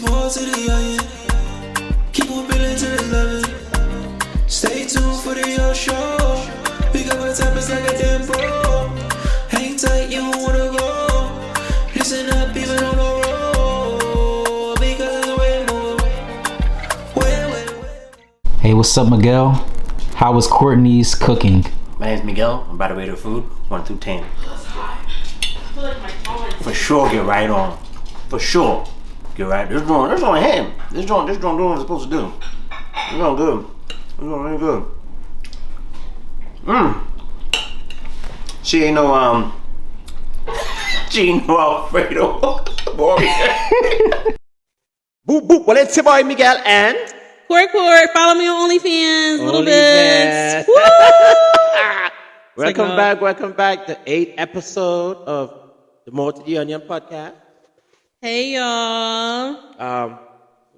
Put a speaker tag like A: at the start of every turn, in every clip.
A: more to the onion. Keep on building to the level. Stay tuned for the your show. Pick up a top, it's like a damn pro. Hang tight, you don't wanna go. Listen up, even on the road. Because it's way more.
B: Hey, what's up, Miguel? How was Courtney's cooking?
C: My name's Miguel. I'm about to rate her food 1 through 10. For sure, get right on. For sure, get right. This joint him. This joint doing what it's supposed to do. It's doing good. It's doing really good. She ain't no Alfredo. Boy.
D: Boop boop. Well, it's your boy Miguel and
E: Court, follow me on OnlyFans, little bits.
D: Welcome back. The 8th episode of the More to the Onion podcast.
E: Hey y'all.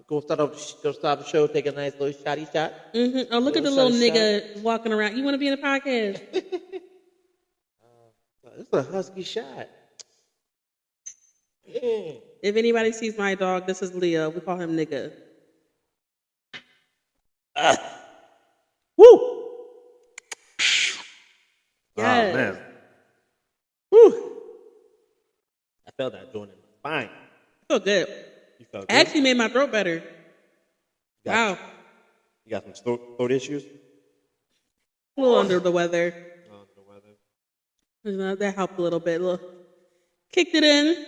D: Go start the show. Take a nice little shotty shot.
E: Mm-hmm. Oh, look at the little nigga walking around. You want to be in a podcast?
D: This is a husky shot. Yeah.
E: If anybody sees my dog, this is Leo. We call him nigga.
D: Woo!
E: Yes.
D: Oh, man. Woo! I felt that joint in my spine.
E: I feel good.
D: You felt
E: I
D: good?
E: actually made my throat better. Wow.
D: You got some throat issues?
E: A little under the weather. That helped a little bit. Kicked it in.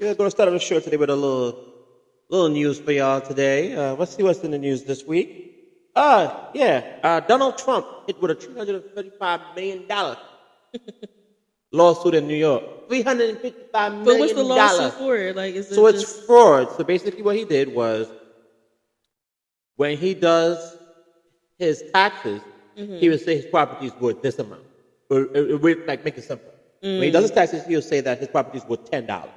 D: We're going to start the show today with a little news for y'all today. Let's see what's in the news this week. Donald Trump hit with a $335 million lawsuit in New York. $355 million.
E: But what's the lawsuit for? Like,
D: it's fraud. So basically what he did was, when he does his taxes, he would say his property is worth this amount. Like, make it simple. When he does his taxes, he'll say that his property is worth $10.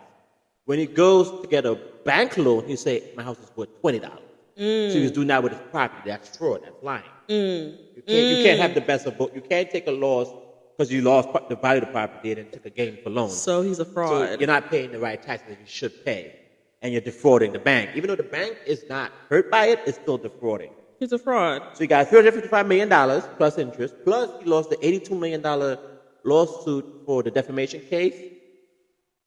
D: When he goes to get a bank loan, he'll say, my house is worth $20. So he was doing that with his property. That's fraud. That's lying. You can't have the best of both. You can't take a loss because you lost the value of the property and then took a gain for loan.
E: So he's a fraud.
D: So you're not paying the right taxes that you should pay. And you're defrauding the bank. Even though the bank is not hurt by it, it's still defrauding.
E: He's a fraud.
D: So he got $355 million plus interest, plus he lost the $82 million lawsuit for the defamation case.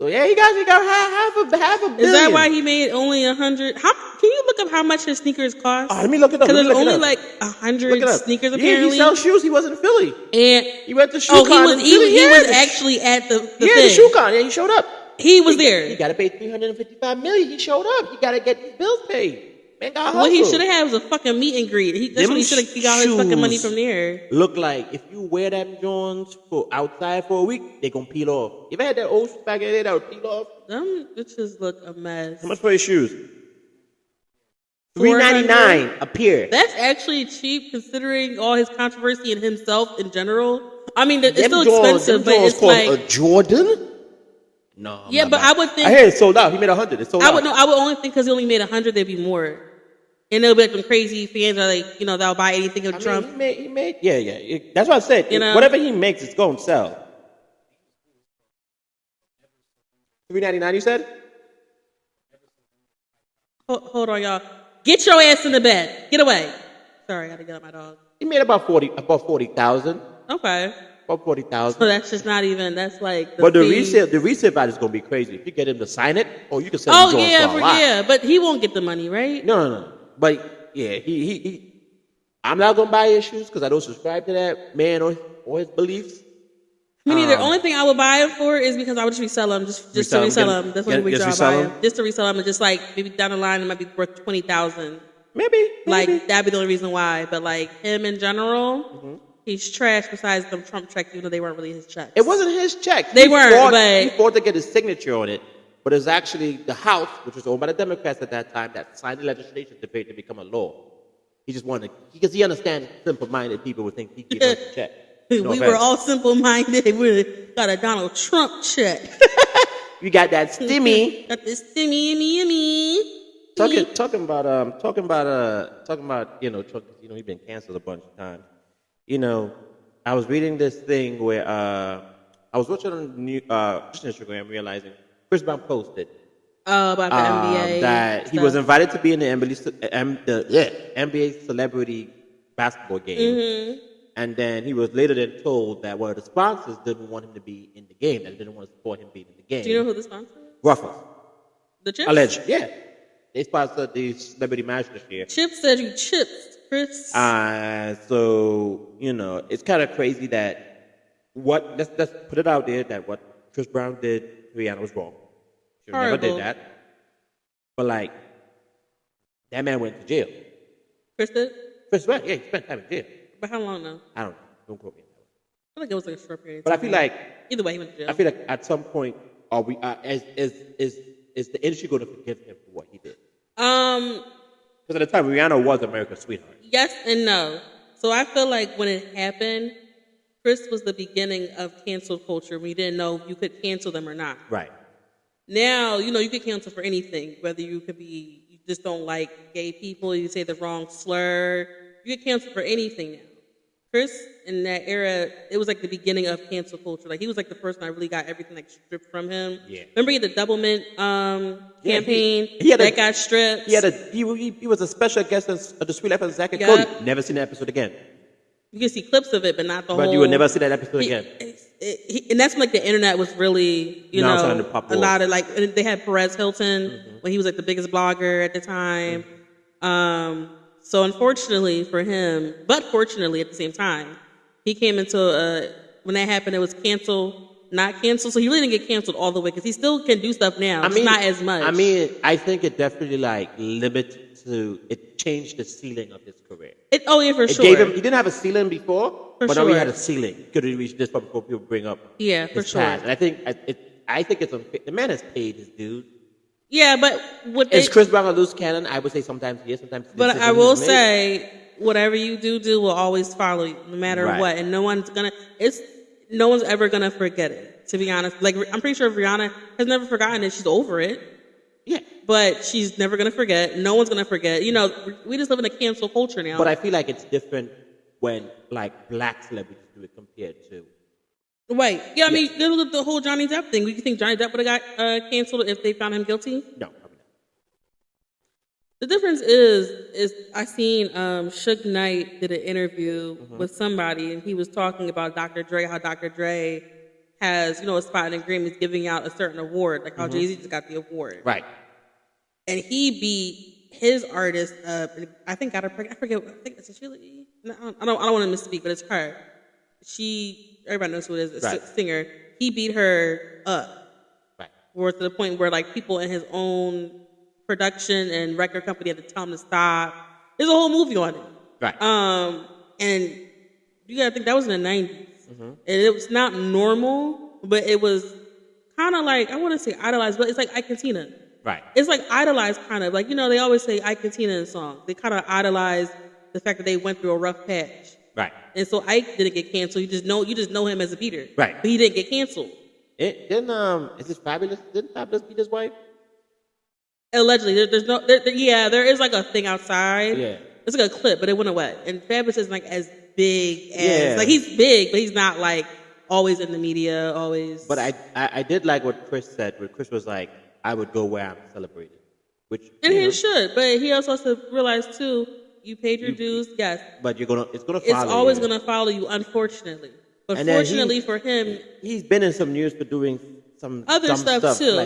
D: So yeah, he got half a billion.
E: Is that why he made only 100? Can you look up how much his sneakers cost?
D: Let me look it up.
E: Because there's only like 100 sneakers apparently.
D: Yeah, he sells shoes. He was in Philly.
E: And
D: he went to ShoeCon.
E: He was actually at the thing.
D: The ShoeCon. Yeah, he showed up.
E: He was there.
D: He got to pay $355 million. He showed up. He got to get his bills paid. Man,
E: what he should have had was a fucking meet and greet. That's what he should have got his fucking money from there.
D: Look like if you wear them Jones for outside for a week, they gonna peel off. You ever had that old shoes back in the day that would peel off?
E: Them bitches look a mess.
D: How much for your shoes? $399 a pair.
E: That's actually cheap considering all his controversy and himself in general. I mean, it's still expensive, but it's like
D: a Jordan. No.
E: Yeah, but I would think.
D: I heard it sold out. He made 100. It sold out.
E: I would only think because he only made 100, there'd be more. And there'll be like some crazy fans are like, that'll buy anything of Trump.
D: He made. Yeah. That's what I said. Whatever he makes, it's going to sell. $399, you said?
E: Hold on, y'all. Get your ass in the bed. Get away. Sorry, I got to get up my dog.
D: He made about 40,000.
E: Okay.
D: About 40,000.
E: So that's just not even. That's like.
D: But the resale value is going to be crazy. If you get him to sign it, or you can sell him for a lot.
E: But he won't get the money, right?
D: No. But yeah, he I'm not gonna buy his shoes because I don't subscribe to that man or his beliefs.
E: Me neither. Only thing I would buy him for is because I would just resell them, just to resell them. That's what we buy him. Just to resell them, and just like maybe down the line it might be worth $20,000.
D: Maybe.
E: Like that'd be the only reason why. But like him in general, he's trash. Besides them Trump checks, even though they weren't really his checks.
D: It wasn't his check.
E: They weren't. But
D: he fought to get his signature on it. But it's actually the House, which was owned by the Democrats at that time, that signed the legislation debate to become a law. He just wanted, because he understands simple-minded people would think he gave us a check.
E: We were all simple-minded. We got a Donald Trump check.
D: You got that stimmy.
E: Got this stimmy, me.
D: Talking about Trump. He's been canceled a bunch of times. I was reading this thing where I was watching on just Instagram, realizing Chris Brown posted
E: About the NBA.
D: That he was invited to be in the NBA celebrity basketball game. And then he was later then told that one of the sponsors didn't want him to be in the game, that they didn't want to support him being in the game.
E: Do you know who the sponsor is?
D: Ruffles.
E: The Chips?
D: Alleged, yeah. They sponsored the celebrity match this year.
E: Chips said you chips, Chris.
D: So, it's kind of crazy that let's put it out there that what Chris Brown did to Rihanna was wrong. She never did that. But, that man went to jail.
E: Chris did?
D: Chris went, yeah, he spent time in jail.
E: But how long now?
D: I don't know. Don't quote me on that one.
E: I think it was a short period of
D: time. But I feel like...
E: Either way, he went to jail.
D: I feel like at some point, is the industry going to forgive him for what he did? Because at the time, Rihanna was America's sweetheart.
E: Yes and no. So I feel like when it happened, Chris was the beginning of cancel culture. We didn't know if you could cancel them or not.
D: Right.
E: Now, you can cancel for anything. Whether you just don't like gay people, you say the wrong slur. You get canceled for anything now. Chris, in that era, it was like the beginning of cancel culture. Like, he was like the first one I really got everything stripped from him. Yeah. Remember he had the Double Mint campaign that got stripped?
D: He was a special guest on The Sweet Life of Zack and Cody. Never seen that episode again.
E: You can see clips of it, but not the whole.
D: But you would never see that episode again.
E: And that's when the internet was really, a lot of and they had Perez Hilton when he was like the biggest blogger at the time. So unfortunately for him, but fortunately at the same time, he came into when that happened, it was cancel, not cancel. So he really didn't get canceled all the way because he still can do stuff now. Just not as much.
D: I think it definitely it changed the ceiling of his career.
E: For sure.
D: He didn't have a ceiling before, but now he had a ceiling. He could have reached this before people bring up his
E: sure.
D: past. And I think it's unfair. The man has paid his dues.
E: Yeah, but
D: is Chris Brown a loose cannon? I would say sometimes yes, sometimes.
E: But I will say, whatever you do will always follow you, no matter what, and no one's ever gonna forget it. To be honest, I'm pretty sure Rihanna has never forgotten it. She's over it.
D: Yeah,
E: but she's never gonna forget. No one's gonna forget. We just live in a cancel culture now.
D: But I feel like it's different when black celebrities do it compared to.
E: Right. Yeah, I mean, the whole Johnny Depp thing. You think Johnny Depp would have got canceled if they found him guilty?
D: No, probably not.
E: The difference is I seen Suge Knight did an interview with somebody, and he was talking about Dr. Dre, how Dr. Dre has, a spot in the Grammy is giving out a certain award, like how Jay-Z just got the award.
D: Right.
E: And he beat his artist up, and I think got her pregnant. I think it's Sheila. No, I don't want to misspeak, but it's her. Everybody knows who it is, a singer. He beat her up.
D: Right.
E: Or to the point where people in his own production and record company had to tell him to stop. There's a whole movie on it.
D: Right.
E: And you gotta think that was in the 90s. And it was not normal, but it was kind of I want to say idolized, but it's like Ike and Tina.
D: Right.
E: It's idolized kind of. they always say Ike and Tina in songs. They kind of idolize the fact that they went through a rough patch.
D: Right.
E: And so Ike didn't get canceled. You just know him as a beater.
D: Right.
E: But he didn't get canceled.
D: Is this Fabulous? Didn't Fabulous beat his wife?
E: Allegedly. There is a thing outside.
D: Yeah.
E: It's a clip, but it went away. And Fabulous isn't as big as he's big, but he's not always in the media, always.
D: But I did like what Chris said, where Chris was like, I would go where I'm celebrated.
E: He should, but he also has to realize too, you paid your dues, yes.
D: But it's gonna follow you.
E: It's always gonna follow you, unfortunately. But fortunately for him,
D: he's been in some news for doing some
E: other stuff too,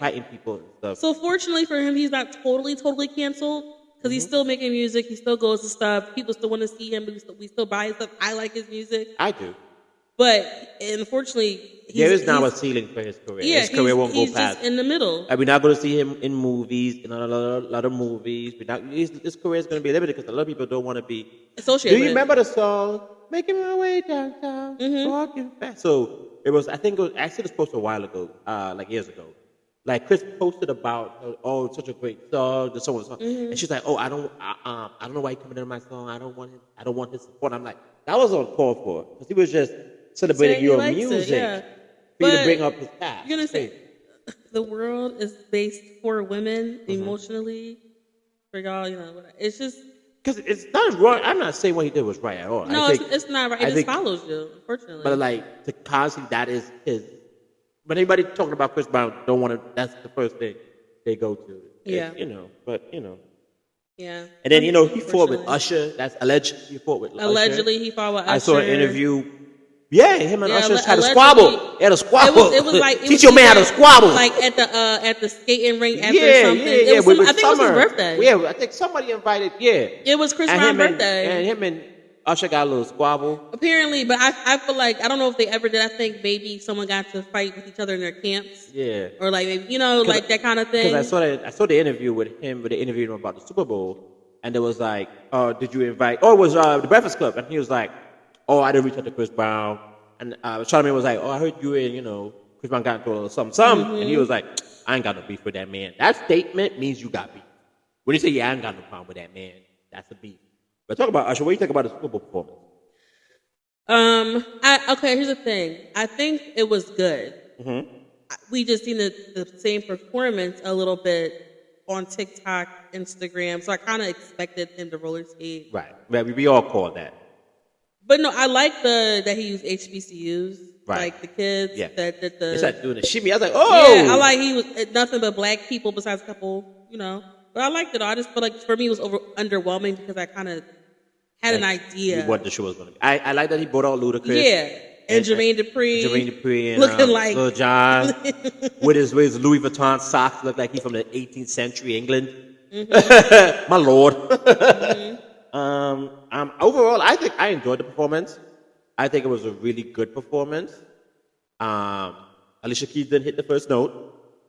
D: fighting people and stuff.
E: So fortunately for him, he's not totally canceled because he's still making music. He still goes to stuff. People still want to see him, but we still buy his stuff. I like his music.
D: I do.
E: But unfortunately,
D: there is now a ceiling for his career.
E: Yeah,
D: his career won't go
E: he's
D: past.
E: Just in the middle.
D: We're not going to see him in movies, in a lot of movies. His career is going to be limited because a lot of people don't want to be
E: associated.
D: Do you remember the song "Making My Way Downtown"? Walking fast. So it was. I think it was actually this posted a while ago, years ago. Chris posted about, such a great song, the song, and she's like, I don't know why he coming into my song. I don't want his support. I'm like, that was uncalled for because he was just celebrating your music for you to bring up his past.
E: You're gonna say the world is based for women emotionally. For y'all, it's just
D: because it's not wrong. I'm not saying what he did was right at all.
E: No, it's not right. It just follows you, unfortunately.
D: But to constantly, that is his. When anybody talking about Chris Brown, don't want to. That's the first thing. they go to.
E: Yeah.
D: But
E: Yeah.
D: And then he fought with Usher. That's alleged. He fought with Usher.
E: Allegedly, he fought with Usher.
D: I saw an interview. Yeah, him and Usher had a squabble. They had a squabble.
E: It was like
D: teach your man how to squabble.
E: Like at the skating rink after something.
D: Yeah.
E: I think it was his birthday.
D: Yeah, I think somebody invited. Yeah,
E: it was Chris Brown's birthday.
D: And him and Usher got a little squabble.
E: Apparently, but I feel like I don't know if they ever did. I think maybe someone got to fight with each other in their camps.
D: Yeah,
E: or like maybe like that kind of thing.
D: Because I saw the interview with him, where they interviewed him about the Super Bowl, and it was like, did you invite? Oh, it was the Breakfast Club, and he was like, I didn't reach out to Chris Brown. And Charlamagne was like, I heard you and, Chris Brown got into a little something. Mm-hmm. And he was like, I ain't got no beef with that man. That statement means you got beef. When you say, I ain't got no problem with that man, that's a beef. But talk about Usher. What do you think about the Super Bowl performance?
E: Okay, here's the thing. I think it was good. Mm-hmm. We just seen the same performance a little bit on TikTok, Instagram. So I kind of expected him to roller skate.
D: Right. We all call that.
E: But no, I like that he used HBCUs, like the kids.
D: Yeah.
E: That the.
D: It's like doing the shimmy. I was like, oh.
E: Yeah, I like he was nothing but black people besides a couple, But I liked it. I just feel like for me it was underwhelming because I kind of had an idea
D: what the show was going to be. I like that he brought out Ludacris.
E: Yeah. And Jermaine Dupri.
D: And
E: looking like
D: Lil Jon with his Louis Vuitton socks, look like he's from the 18th century England. Mm-hmm. My lord. Mm-hmm. Overall, I think I enjoyed the performance. I think it was a really good performance. Alicia Keys didn't hit the first note,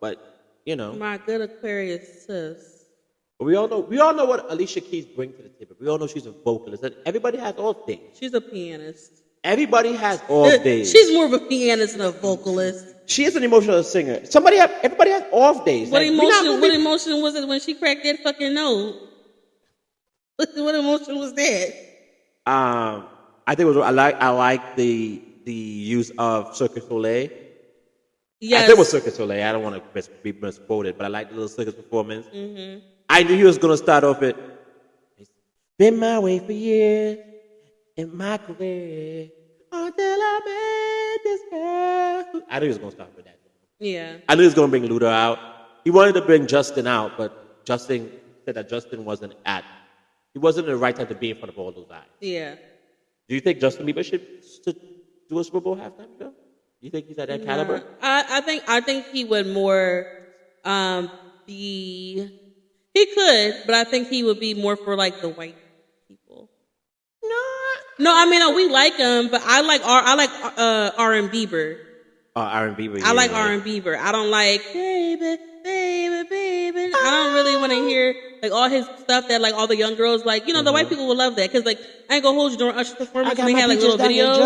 D: but
E: my good Aquarius sis.
D: But we all know what Alicia Keys brings to the table. We all know she's a vocalist, and everybody has off days.
E: She's a pianist.
D: Everybody has off days.
E: She's more of a pianist than a vocalist.
D: She is an emotional singer. Everybody has off days.
E: What emotion was it when she cracked that fucking note? What emotion was that?
D: I think it was. I like the use of Cirque du Soleil.
E: Yes.
D: I think it was Cirque du Soleil. I don't want to be misquoted, but I like the little circus performance. Mm-hmm. I knew he was going to start off it. It's been my way for years in my career until I met this girl. I knew he was going to start with that.
E: Yeah.
D: I knew he was going to bring Luda out. He wanted to bring Justin out, but Justin said that Justin wasn't He wasn't in the right time to be in front of all those eyes.
E: Yeah.
D: Do you think Justin Bieber should do a Super Bowl halftime show? Do you think he's at that caliber?
E: I think he would more be. He could, but I think he would be more for like the white people. No, I mean we like him, but I like R&B Bieber.
D: R&B Bieber.
E: I like R&B Bieber. I don't like baby. I don't really want to hear like all his stuff that like all the young girls like. The white people would love that because like I ain't gonna hold you during Usher's performance when they had like little videos,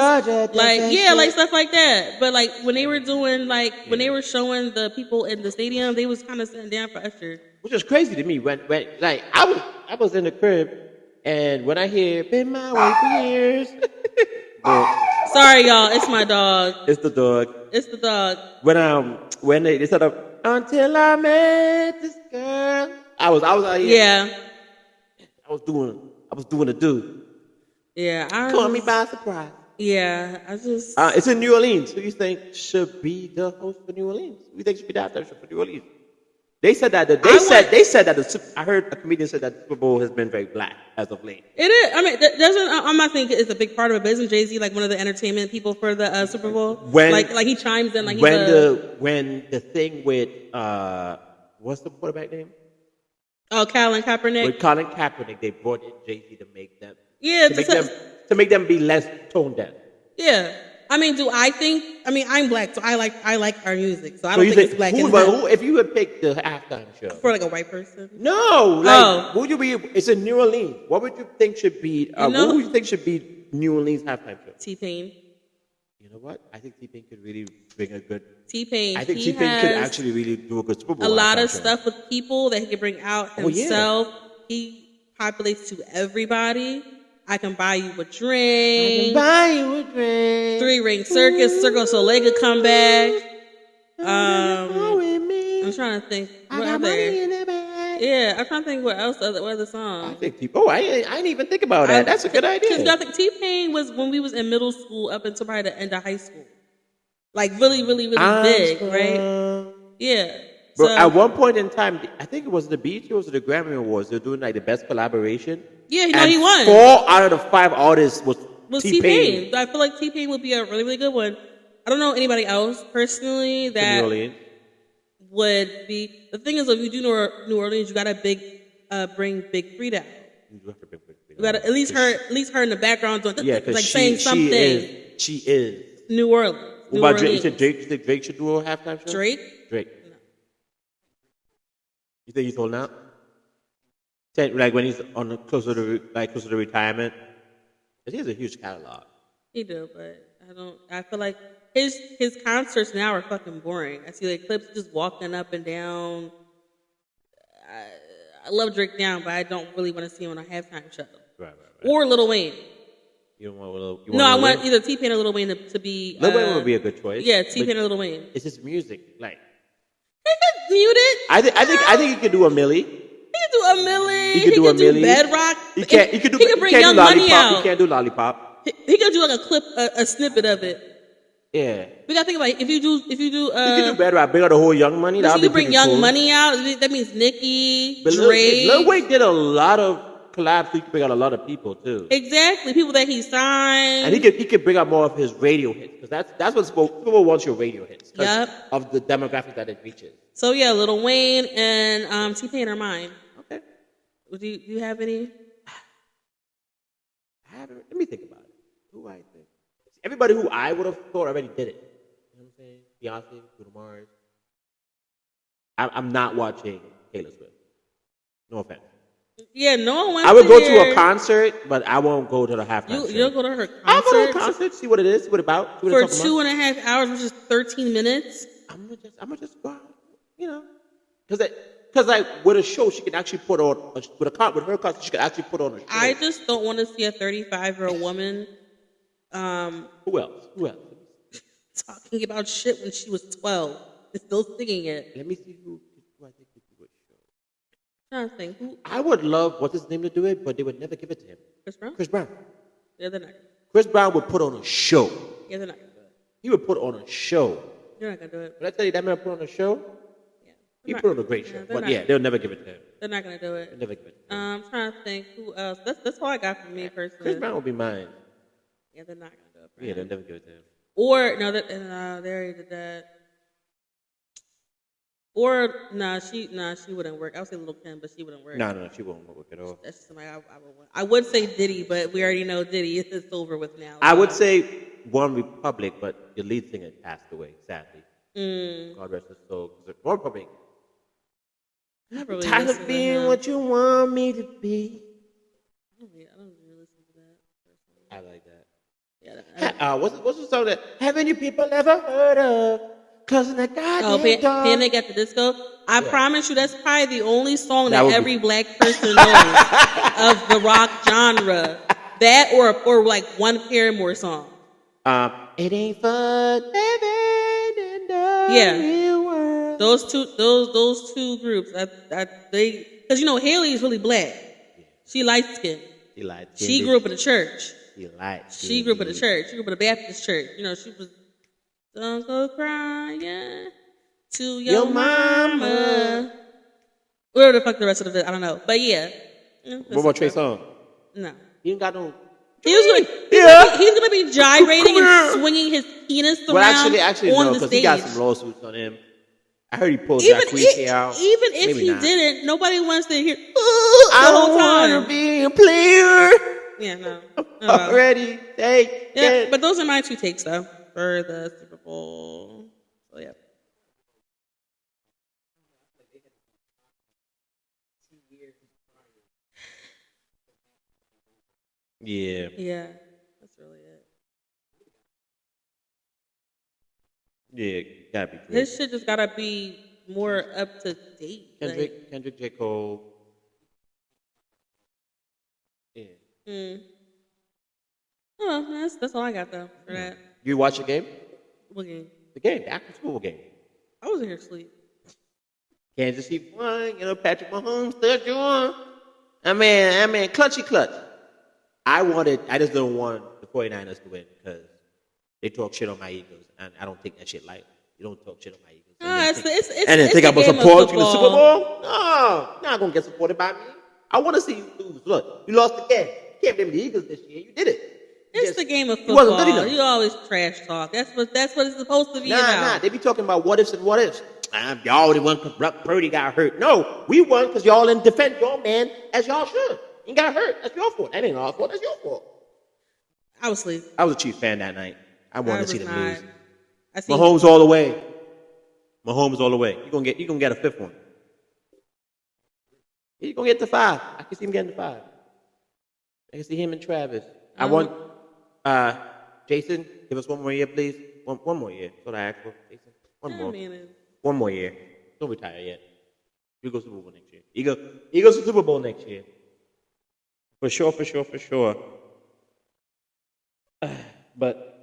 E: like stuff like that. But like when they were doing when they were showing the people in the stadium, they was kind of sitting down for Usher,
D: which is crazy to me. When like I was in the crib and when I hear "Been My Way for Years,"
E: sorry y'all, it's my dog.
D: It's the dog.
E: It's the dog.
D: When they set up. Until I met this girl, I was out here.
E: Yeah,
D: I was doing a do.
E: Yeah,
D: caught me by surprise.
E: Yeah, I just.
D: It's in New Orleans. Who do you think should be the host for New Orleans? Who do you think should be the halftime show for New Orleans? They said that. I heard a comedian said that the Super Bowl has been very black as of late.
E: It is. I mean, I'm not saying it's a big part of it, but isn't Jay-Z like one of the entertainment people for the Super Bowl? When he chimes in like
D: when the thing with what's the quarterback name?
E: Oh, Colin Kaepernick.
D: With Colin Kaepernick, they brought in Jay-Z to make them to make them be less tone deaf.
E: Yeah. I mean, I'm black, so I like our music, so I don't think it's black.
D: Who, if you would pick the halftime show
E: for like a white person?
D: No, who would you be? It's in New Orleans. What would you think should be? What would you think should be New Orleans halftime show?
E: T-Pain.
D: You know what? I think T-Pain could really bring a good.
E: T-Pain.
D: I think T-Pain could actually really do a good Super Bowl.
E: A lot of stuff with people that he could bring out himself. Oh, yeah. He populates to everybody. I can buy you a drink. 3-ring circus. Cirque du Soleil could come back. I'm trying to think. What other? Yeah, I'm trying to think what other songs.
D: I think T-Pain. I didn't even think about that. That's a good idea.
E: Because I think T-Pain was when we was in middle school up until probably the end of high school. Like really, really, really big, right? Yeah.
D: But at one point in time, I think it was the BET or was it the Grammy Awards, they're doing like the best collaboration.
E: Yeah, he won.
D: 4 out of the 5 artists was T-Pain.
E: I feel like T-Pain would be a really, really good one. I don't know anybody else personally that would be. The thing is, if you do New Orleans, you gotta bring Big Frida. You have to bring Big Frida. You gotta at least her in the background doing like saying something.
D: She is
E: New Orleans.
D: What about Drake? You said Drake should do a halftime show?
E: Drake.
D: No. You think he's holding out? Like when he's on closer to retirement, because he has a huge catalog.
E: He do, but I feel like his concerts now are fucking boring. I see like clips just walking up and down. I love Drake now, but I don't really want to see him on a halftime show. Right. Or Lil Wayne.
D: You don't want Lil
E: No, I want either T-Pain or Lil Wayne to be.
D: Lil Wayne would be a good choice.
E: Yeah, T-Pain or Lil Wayne.
D: It's his music, like.
E: He could mute it.
D: I think he could do a Millie.
E: He could do a Millie. He could do Bedrock.
D: He could
E: bring Young Money out.
D: He can't do Lollipop.
E: He could do like a clip, a snippet of it.
D: Yeah.
E: We gotta think about it. If you do.
D: You can do Bedrock. Bring out the whole Young Money.
E: You can bring Young Money out. That means Nicki, Drake.
D: Lil Wayne did a lot of collabs, so he could bring out a lot of people too.
E: Exactly, people that he signed.
D: And he could bring out more of his radio hits, because that's what people want, your radio hits.
E: Yep.
D: Of the demographic that it reaches.
E: So yeah, Lil Wayne and T-Pain are mine.
D: Okay.
E: Do you have any?
D: I haven't. Let me think about it. Who I think? Everybody who I would have thought already did it. You know what I'm saying? Beyonce, Bruno Mars. I'm not watching Taylor Swift. No offense.
E: Yeah, no one wants
D: I would go to a concert, but I won't go to the halftime show.
E: You'll go to her concert?
D: I'll go to a concert, see what it is, what about.
E: For 2.5 hours, which is 13 minutes?
D: I'm gonna just go out, you know. Because like with a show, she can actually put on, with her concert, she can actually put on a show.
E: I just don't want to see a 35-year-old woman.
D: Who else?
E: Talking about shit when she was 12 and still singing it.
D: Let me see who I think could do it.
E: Trying to think.
D: I would love what's his name to do it, but they would never give it to him.
E: Chris Brown. Yeah, they're not.
D: Chris Brown would put on a show.
E: Yeah, they're not gonna do it.
D: He would put on a show.
E: They're not gonna do it.
D: When I tell you that man put on a show, he put on a great show. But they'll never give it to him.
E: They're not gonna do it.
D: They'll never give it to him.
E: I'm trying to think who else. That's all I got from me personally.
D: Chris Brown will be mine.
E: Yeah, they're not gonna do it.
D: Yeah, they'll never give it to him.
E: Or no, they already did that. Or she wouldn't work. I would say Lil' Kim, but she wouldn't work.
D: No, she won't work at all.
E: That's just somebody I would want. I would say Diddy, but we already know Diddy is over with now.
D: I would say One Republic, but the lead singer passed away, sadly. God rest his soul. One Republic. I'm tired of being what you want me to be.
E: I don't really listen to that.
D: I like that.
E: Yeah.
D: What's the song that haven't you people ever heard of? Cause in the goddamn
E: Panic at the Disco. I promise you, that's probably the only song that every black person knows of the rock genre. That or like one Paramore song.
D: It ain't fun living in the real world.
E: Those two groups. Because Haley is really black. Yeah. She light skinned. She grew up in the church. She grew up in the church. She grew up in a Baptist church. She was. Don't go crying to your mama. Where the fuck the rest of it? I don't know. But yeah.
D: What about Trey Songz?
E: No.
D: He ain't got no.
E: He's gonna be gyrating and swinging his penis around.
D: Well, actually,
E: on
D: no,
E: the
D: because
E: stage.
D: he got some lawsuits on him. I heard he pulled Jacquees out.
E: Even if he didn't, nobody wants to hear the whole time.
D: I want to be a player.
E: Yeah, no.
D: Already take it.
E: But those are my two takes, though, for the Super Bowl. So, yeah. Yeah, that's really it.
D: Yeah, gotta be true.
E: His shit just gotta be more up to date.
D: Kendrick, J. Cole. Yeah.
E: Oh, that's all I got though for that.
D: You watch the game?
E: What game?
D: The game, the actual Super Bowl game.
E: I wasn't here asleep.
D: Kansas City won. Patrick Mahomes still doing. I mean, clutchy clutch. I just don't want the 49ers to win because they talk shit on my Eagles, and I don't take that shit light. You don't talk shit on my Eagles.
E: And
D: then think I'm going to support you in the Super Bowl? No, you're not going to get supported by me. I want to see you lose. Look, you lost again. You can't blame the Eagles this year. You did it.
E: It's the game of football. You always trash talk. That's what it's supposed to be about.
D: Nah. They be talking about what ifs and what ifs. Y'all already won because Purdy got hurt. No, we won because y'all didn't defend your man as y'all should. He got hurt. That's your fault. That ain't our fault. That's your fault.
E: I was asleep.
D: I was a Chiefs fan that night. I wanted to see them lose.
E: Mahomes
D: all the way. Mahomes all the way. You gonna get a fifth one. He's gonna get to 5. I can see him getting to 5. I can see him and Travis. I want Jason, give us one more year, please. One more year. That's what I asked for. Jason, one more year. Don't retire yet. We go Super Bowl next year. Eagles to Super Bowl next year. For sure. But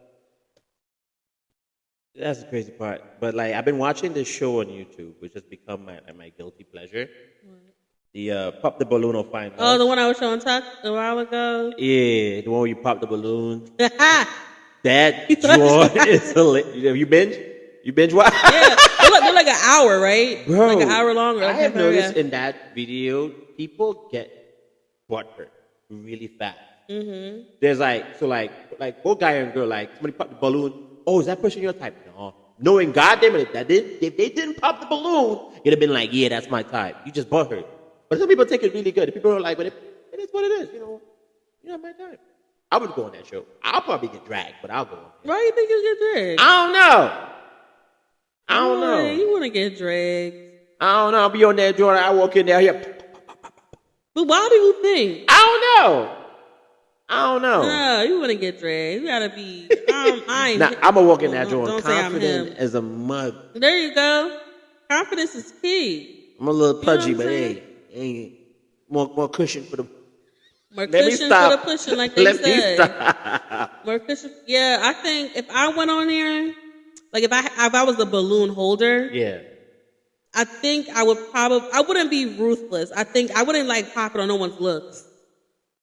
D: that's the crazy part. But like, I've been watching this show on YouTube, which has become my guilty pleasure. What? The Pop the Balloon on Fine Arts.
E: Oh, the one I was showing Tuck a while ago?
D: Yeah, the one where you pop the balloon. That joint is hilarious. Have you binge? You binge watch?
E: Yeah, they're like an hour, right?
D: Bro,
E: like an hour long.
D: I have noticed in that video, people get butthurt really fast. Mm-hmm. There's like both guy and girl, like somebody pop the balloon. Oh, is that person your type? No. Knowing goddamn it, if they didn't pop the balloon, you'd have been like, yeah, that's my type. You just butthurt. But some people take it really good. People are like, but it is what it is, You're not my type. I would go on that show. I'll probably get dragged, but I'll go on.
E: Why do you think you'll get dragged?
D: I don't know.
E: You want to get dragged?
D: I don't know. I'll be on that joint. I walk in there.
E: But why do you think?
D: I don't know.
E: No, you want to get dragged. You gotta be. I'm
D: gonna walk in that joint confident as a mug.
E: There you go. Confidence is key.
D: I'm a little pudgy, but hey, more cushion for the.
E: More cushion for the pushing, like they said. More cushion. Yeah, I think if I went on there, like if I was a balloon holder,
D: yeah,
E: I think I wouldn't be ruthless. I think I wouldn't like pop it on no one's looks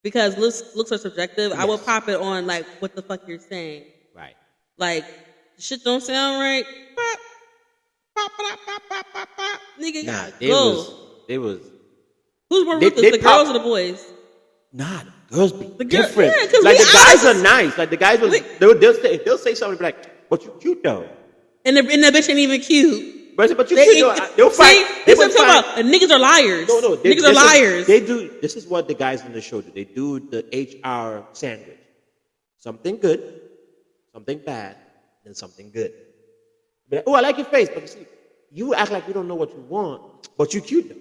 E: because looks are subjective. Yes. I would pop it on like what the fuck you're saying.
D: Right.
E: Like shit don't sound right. Pop, pop, pop, pop, pop, pop, pop. Nigga,
D: They was.
E: Who's more ruthless, the girls or the boys?
D: Nah, the girls be different.
E: Yeah,
D: like the guys are nice. Like the guys they'll say something like, "But you cute though,"
E: and the bitch ain't even cute.
D: But you cute though. They'll fight.
E: This is what I'm talking about. And niggas are liars. No, niggas are liars.
D: They do. This is what the guys in the show do. They do the HR sandwich. Something good, something bad, and something good. But, I like your face, but you see, you act like you don't know what you want, but you cute though.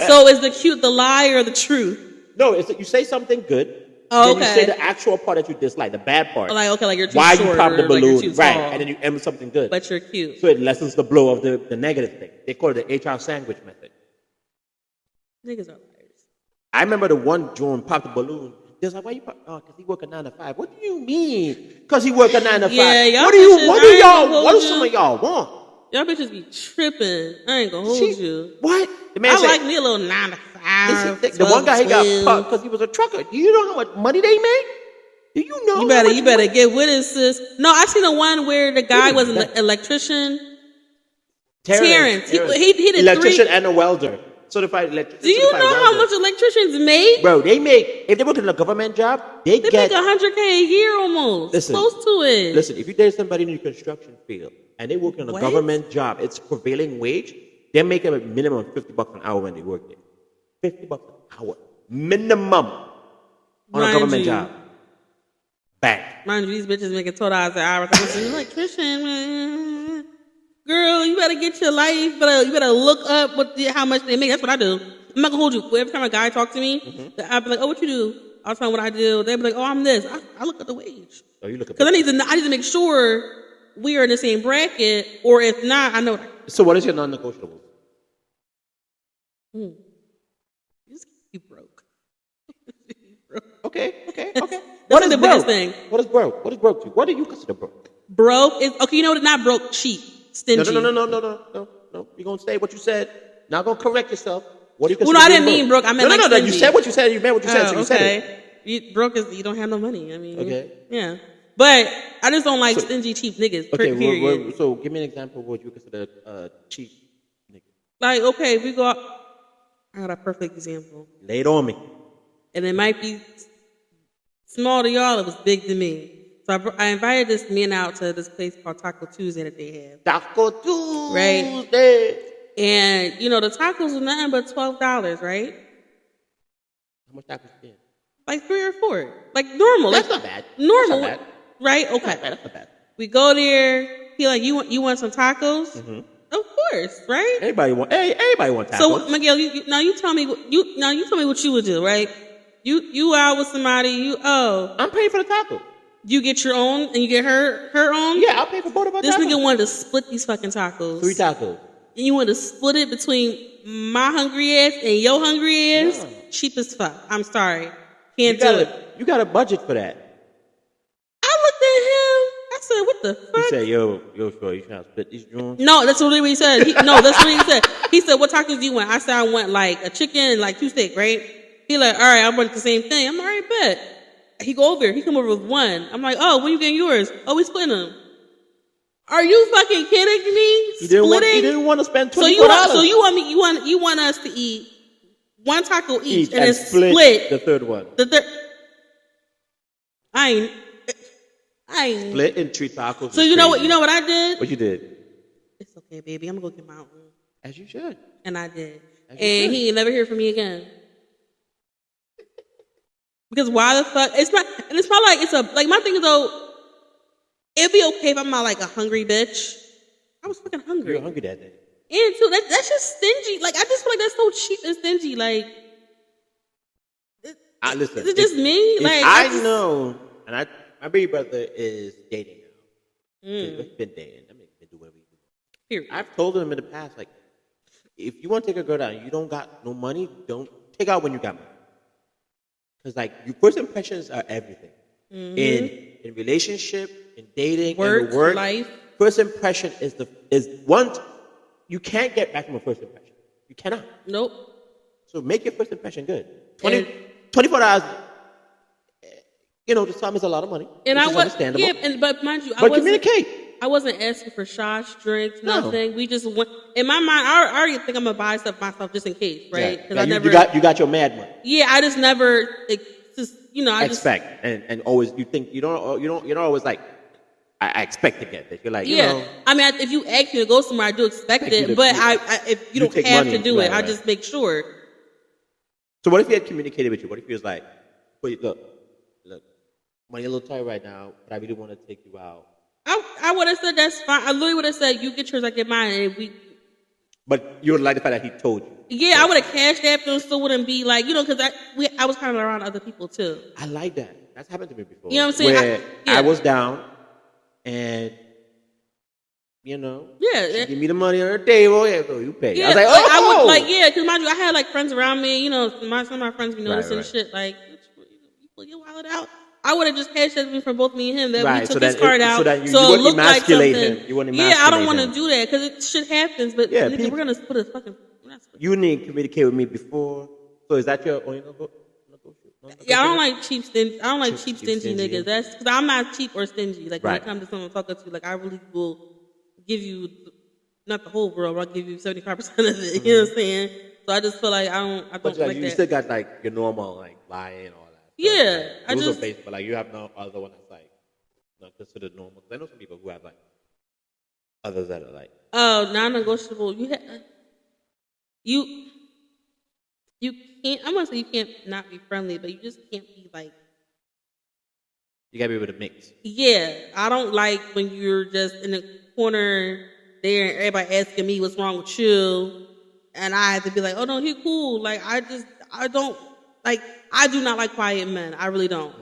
E: So is the cute the lie or the truth?
D: No, it's that you say something good.
E: Oh,
D: then you say the actual part that you dislike, the bad part.
E: Like you're too
D: why
E: short.
D: You pop the balloon,
E: like
D: right? And then you end with something good.
E: But you're cute.
D: So it lessens the blow of the negative thing. They call it the HR sandwich method.
E: Niggas are liars.
D: I remember the one Jordan popped the balloon. They was like, "Why you pop? Oh, because he work a 9 to 5." What do you mean? Because he work a 9 to 5?
E: Yeah, y'all
D: What do some of y'all want?
E: Y'all bitches be tripping. I ain't gonna hold you.
D: What? The man
E: I
D: said,
E: like me a little 9 to 5.
D: The one guy, he got popped because he was a trucker. Do you know how much money they make? Do you know?
E: You better get with it, sis. No, I seen the one where the guy was an electrician. Terrence. He did
D: electrician and a welder. Certified electrician.
E: Do you know how much electricians make?
D: Bro, they make, if they work in a government job, they get
E: make $100K a year almost.
D: Listen,
E: close to it.
D: Listen, if you date somebody in the construction field and they work in a government job, it's prevailing wage, they're making a minimum of $50 an hour when they work there. $50 an hour. Minimum on a government job. Bang.
E: Mind you, these bitches making $12 an hour. I'm an electrician, man. Girl, you better get your life. You better look up how much they make. That's what I do. I'm not gonna hold you. Every time a guy talks to me, I'll be like, "Oh, what you do?" I'll tell him what I do. They'll be like, "Oh, I'm this." I look at the wage.
D: Oh, you look at.
E: Because I need to make sure we are in the same bracket, or if not, I know.
D: So, what is your non-negotiable?
E: Just keep broke.
D: Okay.
E: What is the biggest thing?
D: What is broke? What is broke to you? What do you consider broke?
E: Broke is okay. You know what? Not broke, cheap, stingy.
D: No. You're gonna say what you said. Not gonna correct yourself. What do you consider?
E: Well, no, I didn't mean broke. I meant
D: no. You said what you said. You meant what you said. So you said
E: it. Broke is you don't have no money. I mean,
D: okay,
E: yeah. But I just don't like stingy, cheap niggas.
D: Okay,
E: period.
D: So give me an example of what you consider cheap nigga.
E: Like, okay, if we go out, I got a perfect example.
D: Lay it on me.
E: And it might be small to y'all, it was big to me. So I invited this man out to this place called Taco Tuesday that they have.
D: Taco Tuesday.
E: Right? And, the tacos are nothing but $12, right?
D: How much tacos you get?
E: Like 3 or 4. Like normal.
D: That's
E: like
D: not bad.
E: Normal.
D: That's not bad.
E: Right? Okay.
D: That's not bad.
E: We go there. He like, you want some tacos?
D: Mm-hmm.
E: Of course, right?
D: Everybody want tacos.
E: So Miguel, you tell me what you would do, right? You out with somebody,
D: I'm paying for the taco.
E: You get your own and you get her own?
D: Yeah, I'll pay for both of our tacos.
E: This nigga wanted to split these fucking tacos.
D: 3 tacos.
E: And you wanted to split it between my hungry ass and your hungry ass? Yeah. Cheap as fuck. I'm sorry. Can't do it.
D: You got a budget for that.
E: I looked at him. I said, what the fuck?
D: He said, yo, sure, you trying to split these joints?
E: No, that's what he said. That's what he said. He said, what tacos do you want? I said, I want like a chicken and like 2 steak, right? He like, all right, I want the same thing. I'm all right, bet. He go over. He come over with 1. I'm like, oh, when you getting yours? Oh, we splitting them. Are you fucking kidding me?
D: He didn't want to spend $24.
E: So you want us to eat 1 taco each and then split
D: the third one.
E: I ain't
D: split in 3 tacos.
E: So you know what I did?
D: What you did?
E: It's okay, baby. I'm gonna go get my own.
D: As you should.
E: And I did. And he ain't never hear from me again. Because why the fuck? It's not like my thing is though. It'd be okay if I'm not like a hungry bitch. I was fucking hungry.
D: You were hungry that day.
E: And too, that's just stingy. Like I just feel like that's so cheap and stingy. Like,
D: listen,
E: is it just me? Like
D: I know, and my baby brother is dating now. He's been dating. I mean, they do whatever you do.
E: Period.
D: I've told him in the past, like, if you want to take a girl out and you don't got no money, don't take out when you got money. Because like your first impressions are everything. In relationship, in dating, in work,
E: life.
D: First impression is one. You can't get back from a first impression. You cannot.
E: Nope.
D: So make your first impression good. $24. The time is a lot of money.
E: And
D: which is understandable.
E: Yeah, but mind you,
D: communicate.
E: I wasn't asking for shots, drinks, nothing. No. We just went. In my mind, I already think I'm gonna buy stuff myself just in case, right?
D: Because you got your mad money.
E: Yeah, I just never. I
D: expect and always you think you're not always like I expect to get this. You're like
E: I mean, if you ask me to go somewhere, I do expect it. But if you don't have to do it, I just make sure.
D: So what if he had communicated with you? What if he was like, "Wait, look, money a little tight right now, but I really want to take you out."
E: I would have said that's fine. I literally would have said, "You get yours, I get mine," and
D: But you would like the fact that he told you.
E: Yeah, I would have cashed that, but it still wouldn't be like, because I was kind of around other people too.
D: I like that. That's happened to me before.
E: You know what I'm saying?
D: Where I was down, and she give me the money on the table. Yeah, so you pay.
E: Yeah,
D: I was like,
E: I would because mind you, I had like friends around me. Some of my friends be noticing shit like, you wallet out. I would have just cashed that from both me and him. That we took his card out, so it looked like something.
D: You wouldn't emasculate
E: I don't want to do that because shit happens. But we're gonna put a fucking.
D: You need to communicate with me before. So is that your only negotiable?
E: Yeah, I don't like cheap stingy. I don't like cheap stingy niggas. That's because I'm not cheap or stingy. Like when it comes to someone talking to you, like I really will give you not the whole world, but I'll give you 75% of it. You know what I'm saying? So I just feel like I don't like that.
D: You still got like your normal like lying and all that.
E: Yeah,
D: those are based, but like you have no other one that's like not considered normal. I know some people who have like others that are like
E: non-negotiable. You can't. I'm gonna say you can't not be friendly, but you just can't be like.
D: You gotta be able to mix.
E: Yeah, I don't like when you're just in the corner there and everybody asking me what's wrong with you, and I have to be like, oh no, he cool. Like I don't like. I do not like quiet men. I really don't.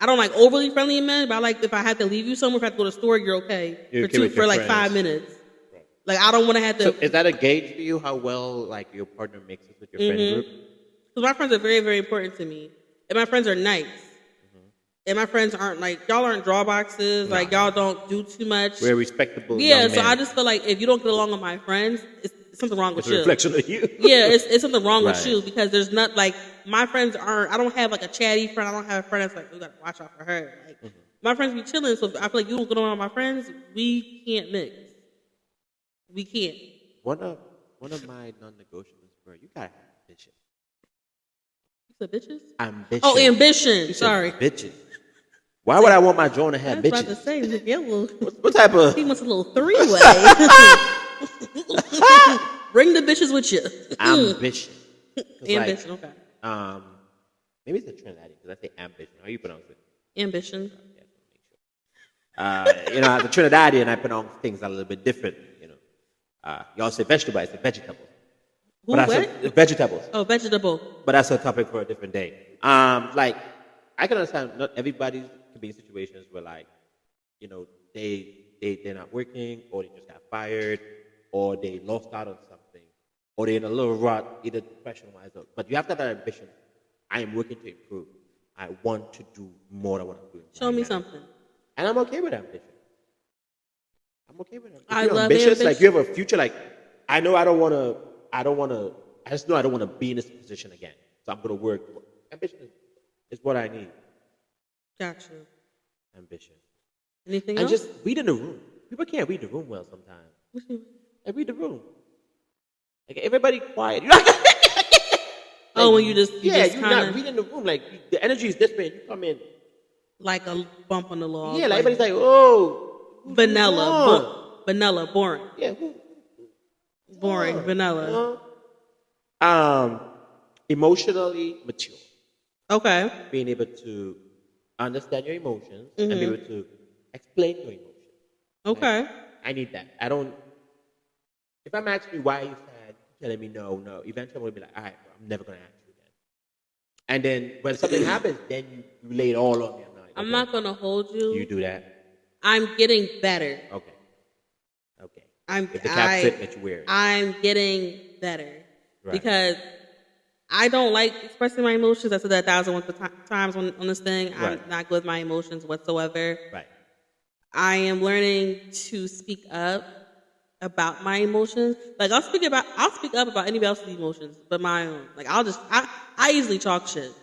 E: I don't like overly friendly men, but I like if I have to leave you somewhere, if I have to go to the store, you're okay. For like 5 minutes. Right. Like I don't want to have to.
D: So is that a gauge for you how well like your partner mixes with your friend group?
E: Because my friends are very, very important to me, and my friends are nice. And my friends aren't like y'all aren't draw boxes. No. Like y'all don't do too much.
D: We're respectable.
E: Yeah, so I just feel like if you don't get along with my friends, it's something wrong with you.
D: It's a reflection of you.
E: Yeah, it's something wrong with you because there's not like my friends aren't. I don't have like a chatty friend. I don't have a friend that's like we gotta watch out for her. Like my friends be chilling. So if I feel like you don't get around my friends, we can't mix. We can't.
D: One of my non-negotiables, bro. You gotta have ambition.
E: You said bitches?
D: Ambition.
E: Oh, ambition.
D: You
E: Sorry.
D: said bitches. Why would I want my joint to have
E: I was
D: bitches?
E: about to say, Miguel,
D: What type of?
E: he wants a little three-way. Bring the bitches with you.
D: Ambition.
E: Ambition, okay.
D: Maybe it's a Trinidadian because I say ambition. How you pronounce it?
E: Ambition.
D: The Trinidadian, I pronounce things a little bit different. Y'all say vegetable, I say vegetables.
E: Who, what?
D: Vegetables.
E: Oh, vegetable.
D: But that's a topic for a different day. I can understand not everybody can be in situations where they're not working, or they just got fired, or they lost out on something, or they're in a little rut, either depression-wise. But you have to have that ambition. I am working to improve. I want to do more than what I'm doing.
E: Show me something.
D: And I'm okay with ambition. I'm okay with it.
E: I
D: you're
E: love
D: ambitious,
E: ambition.
D: like you have a future, I know I just know I don't want to be in this position again. So I'm going to work. Ambition is what I need.
E: Gotcha.
D: Ambition.
E: Anything
D: and
E: else?
D: just reading the room. People can't read the room well sometimes. Read the room. Like everybody quiet.
E: When you just
D: you're
E: kinda,
D: not reading the room. Like the energy is this way, and you come in
E: like a bump on the log.
D: Yeah, like everybody's like, oh,
E: vanilla, boring.
D: Yeah,
E: boring, vanilla.
D: Emotionally mature.
E: Okay.
D: Being able to understand your emotions and be able to explain your emotions.
E: Okay.
D: Like, I need that. I don't. If I'm asking you why are you sad, telling me no. Eventually, I'm gonna be like, all right, bro, I'm never gonna ask you again. And then when something happens, then you lay it all on me.
E: I'm not gonna hold you.
D: You do that.
E: I'm getting better.
D: Okay.
E: If
D: the cap fit that you wear.
E: I'm getting better because I don't like expressing my emotions. I said that 1,001 times on this thing. I'm not good with my emotions whatsoever.
D: Right.
E: I am learning to speak up about my emotions. Like I'll speak up about anybody else's emotions, but my own. Like I easily talk shit.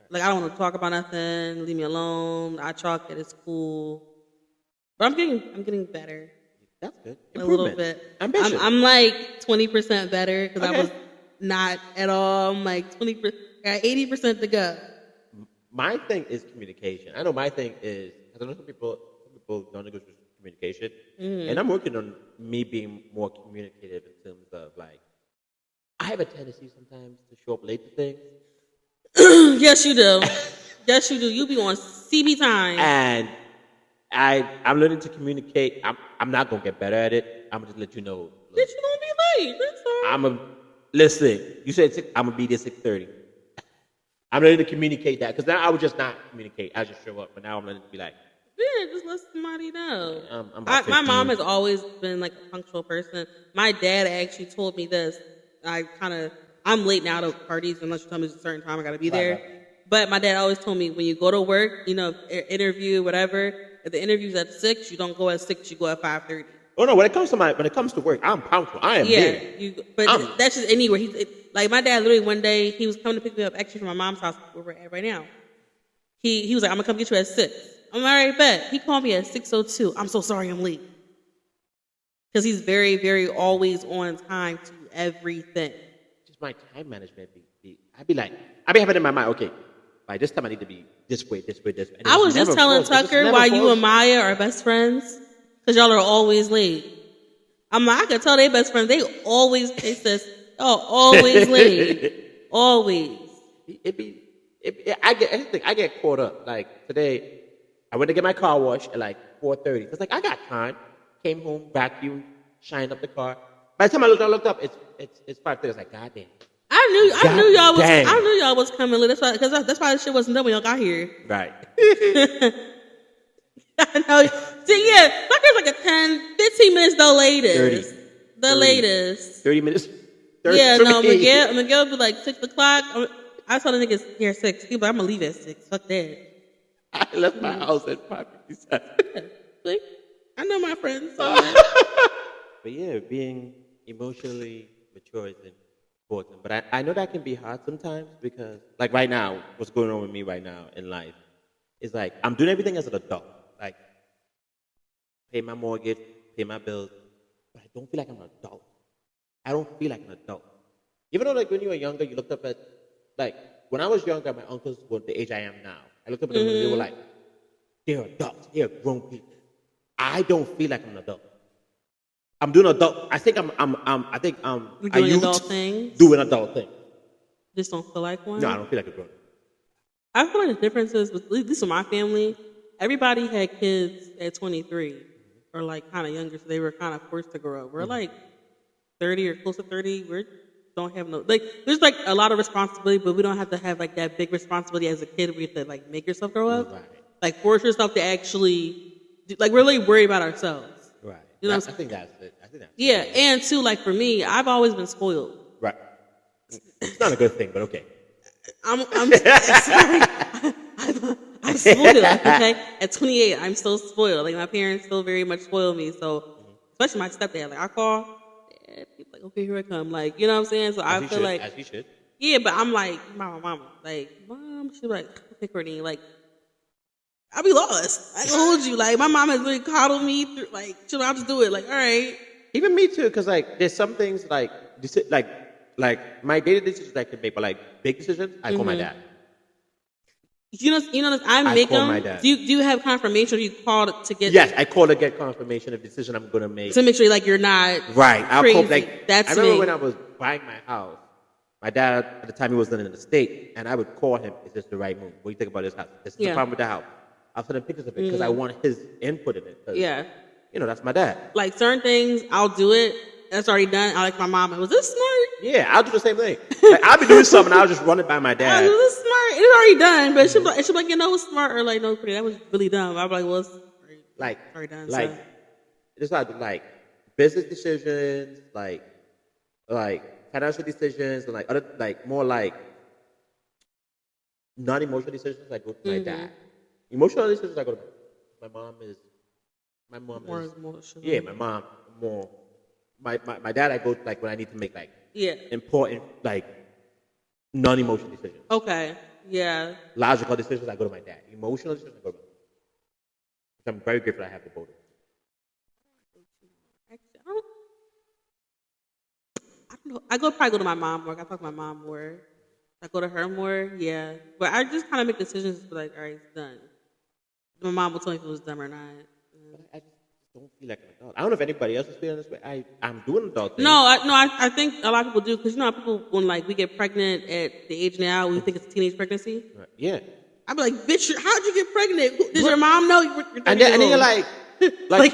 E: Like I don't want to talk about nothing. Leave me alone. I talk it. It's cool. But I'm getting better.
D: That's good.
E: A little bit.
D: Ambition.
E: I'm like 20% better because I was not at all. I'm like 20%. Got 80% to go.
D: My thing is communication. I know my thing is because I know some people don't negotiate communication, and I'm working on me being more communicative in terms of I have a tendency sometimes to show up late to things.
E: Yes, you do. Yes, you do. You be on CB time.
D: And I'm learning to communicate. I'm not gonna get better at it. I'm gonna just let you know.
E: Bitch, you gonna be late. That's all.
D: Listen. You said I'm gonna be there 6:30. I'm learning to communicate that because now I would just not communicate. I just show up, but now I'm learning to be like,
E: yeah, just let somebody know.
D: My
E: mom has always been like a punctual person. My dad actually told me this. I'm late now to parties unless you tell me it's a certain time I gotta be there. Right. But my dad always told me when you go to work, interview, whatever, if the interview's at 6, you don't go at 6, you go at 5:30.
D: Oh no, when it comes to work, I'm punctual. I am there.
E: But that's just anywhere. Like my dad literally one day he was coming to pick me up actually from my mom's house where we're at right now. He was like, I'm gonna come get you at 6. I'm all right, bet. He called me at 6:02. I'm so sorry I'm late. Because he's very, very always on time to everything.
D: Just my time management. I'd be having it in my mind, okay, by this time I need to be this way. And
E: I was just telling Tucker why you and Maya are best friends. Because y'all are always late. I'm like, I could tell they best friends. They always always late. Always.
D: I get caught up. Like today, I went to get my car washed at 4:30. It's I got time. Came home, vacuumed, shined up the car. By the time I looked up, it's 5:30. I was like, God damn.
E: I knew y'all was coming late. That's why the shit wasn't done when y'all got here.
D: Right.
E: I know. See, yeah, Tucker's like a 10, 15 minutes the latest.
D: 30. 30 minutes. 30
E: yeah, no, Miguel be like 6 o'clock. I told the niggas here 6. He be like, I'm gonna leave at 6. Fuck that.
D: I left my house at 5:57.
E: See? I know my friends.
D: But yeah, being emotionally mature is important. But I know that can be hard sometimes because, right now, what's going on with me right now in life is I'm doing everything as an adult. like pay my mortgage, pay my bills, but I don't feel like I'm an adult. I don't feel like an adult. Even though like when you were younger, you looked up at like when I was younger, my uncles were the age I am now. I looked up at them and they were like, they're adults, they're grown people. I don't feel like I'm an adult. I'm doing adult. I think
E: You're doing adult things.
D: Doing adult things.
E: Just don't feel like one.
D: No, I don't feel like a grown.
E: I feel like the difference is, at least with my family, everybody had kids at 23 or like kind of younger, so they were kind of forced to grow up. We're like 30 or close to 30. We don't have no like. There's like a lot of responsibility, but we don't have to have like that big responsibility as a kid. We have to like make yourself grow up,
D: Right.
E: like force yourself to actually like really worry about ourselves.
D: Right.
E: You know,
D: I think that's it.
E: Yeah, and too, like for me, I've always been spoiled.
D: Right. It's not a good thing, but okay.
E: I'm sorry. I'm spoiled. Okay, at 28, I'm still spoiled. Like my parents still very much spoil me. So, especially my stepdad. Like I call, Dad, he's like, okay, here I come. Like you know what I'm saying. So I feel like
D: as he should.
E: Yeah, but I'm like mama. Like mom, she's like, okay, Courtney, like. I'll be lost. I can hold you. Like my mom has really coddled me through. Like, I'll just do it. Like, all right.
D: Even me too, because like there's some things like my daily decisions I can make, but like big decisions, I call my dad.
E: You know, I make
D: call
E: them.
D: my dad.
E: Do you have confirmation? Or you called to get?
D: Yes, I call to get confirmation of the decision I'm gonna make.
E: To make sure like you're not
D: Right. I'll
E: crazy.
D: call like
E: That's
D: I remember
E: me.
D: when I was buying my house, my dad at the time he was living in the state, and I would call him, is this the right move? What do you think about this house? This is the problem with the house. I'll send him pictures of it because I want his input in it.
E: Yeah.
D: You know, that's my dad.
E: Like certain things, I'll do it. That's already done. I like my mom. Was this smart?
D: Yeah, I'll do the same thing. Like, I'll be doing something, and I'll just run it by my dad.
E: Was this smart? It's already done. But she'll be like, you know, it's smart, or like, no, pretty. That was really dumb. I'll be like, well, it's already done.
D: Like,
E: so.
D: it's like business decisions, like financial decisions, and like other like more like non-emotional decisions. I go to my dad. Emotional decisions I go to my mom.
E: More emotional.
D: Yeah, my mom more. My dad I go to, like when I need to make like important like non-emotional decisions.
E: Okay. Yeah.
D: Logical decisions I go to my dad. Emotional decisions I go to my mom. Which I'm very grateful I have the both of them.
E: I don't know. I probably go to my mom more. I talk to my mom more. I go to her more. Yeah. But I just kind of make decisions. Like, all right, it's done. My mom will tell me if it was dumb or not.
D: I just don't feel like an adult. I don't know if anybody else is feeling this way. I'm doing adult things.
E: No, I think a lot of people do because you know how people when like we get pregnant at the age now we think it's a teenage pregnancy.
D: Right. Yeah.
E: I'd be like, bitch, how'd you get pregnant? Did your mom know you're 30
D: and then you're like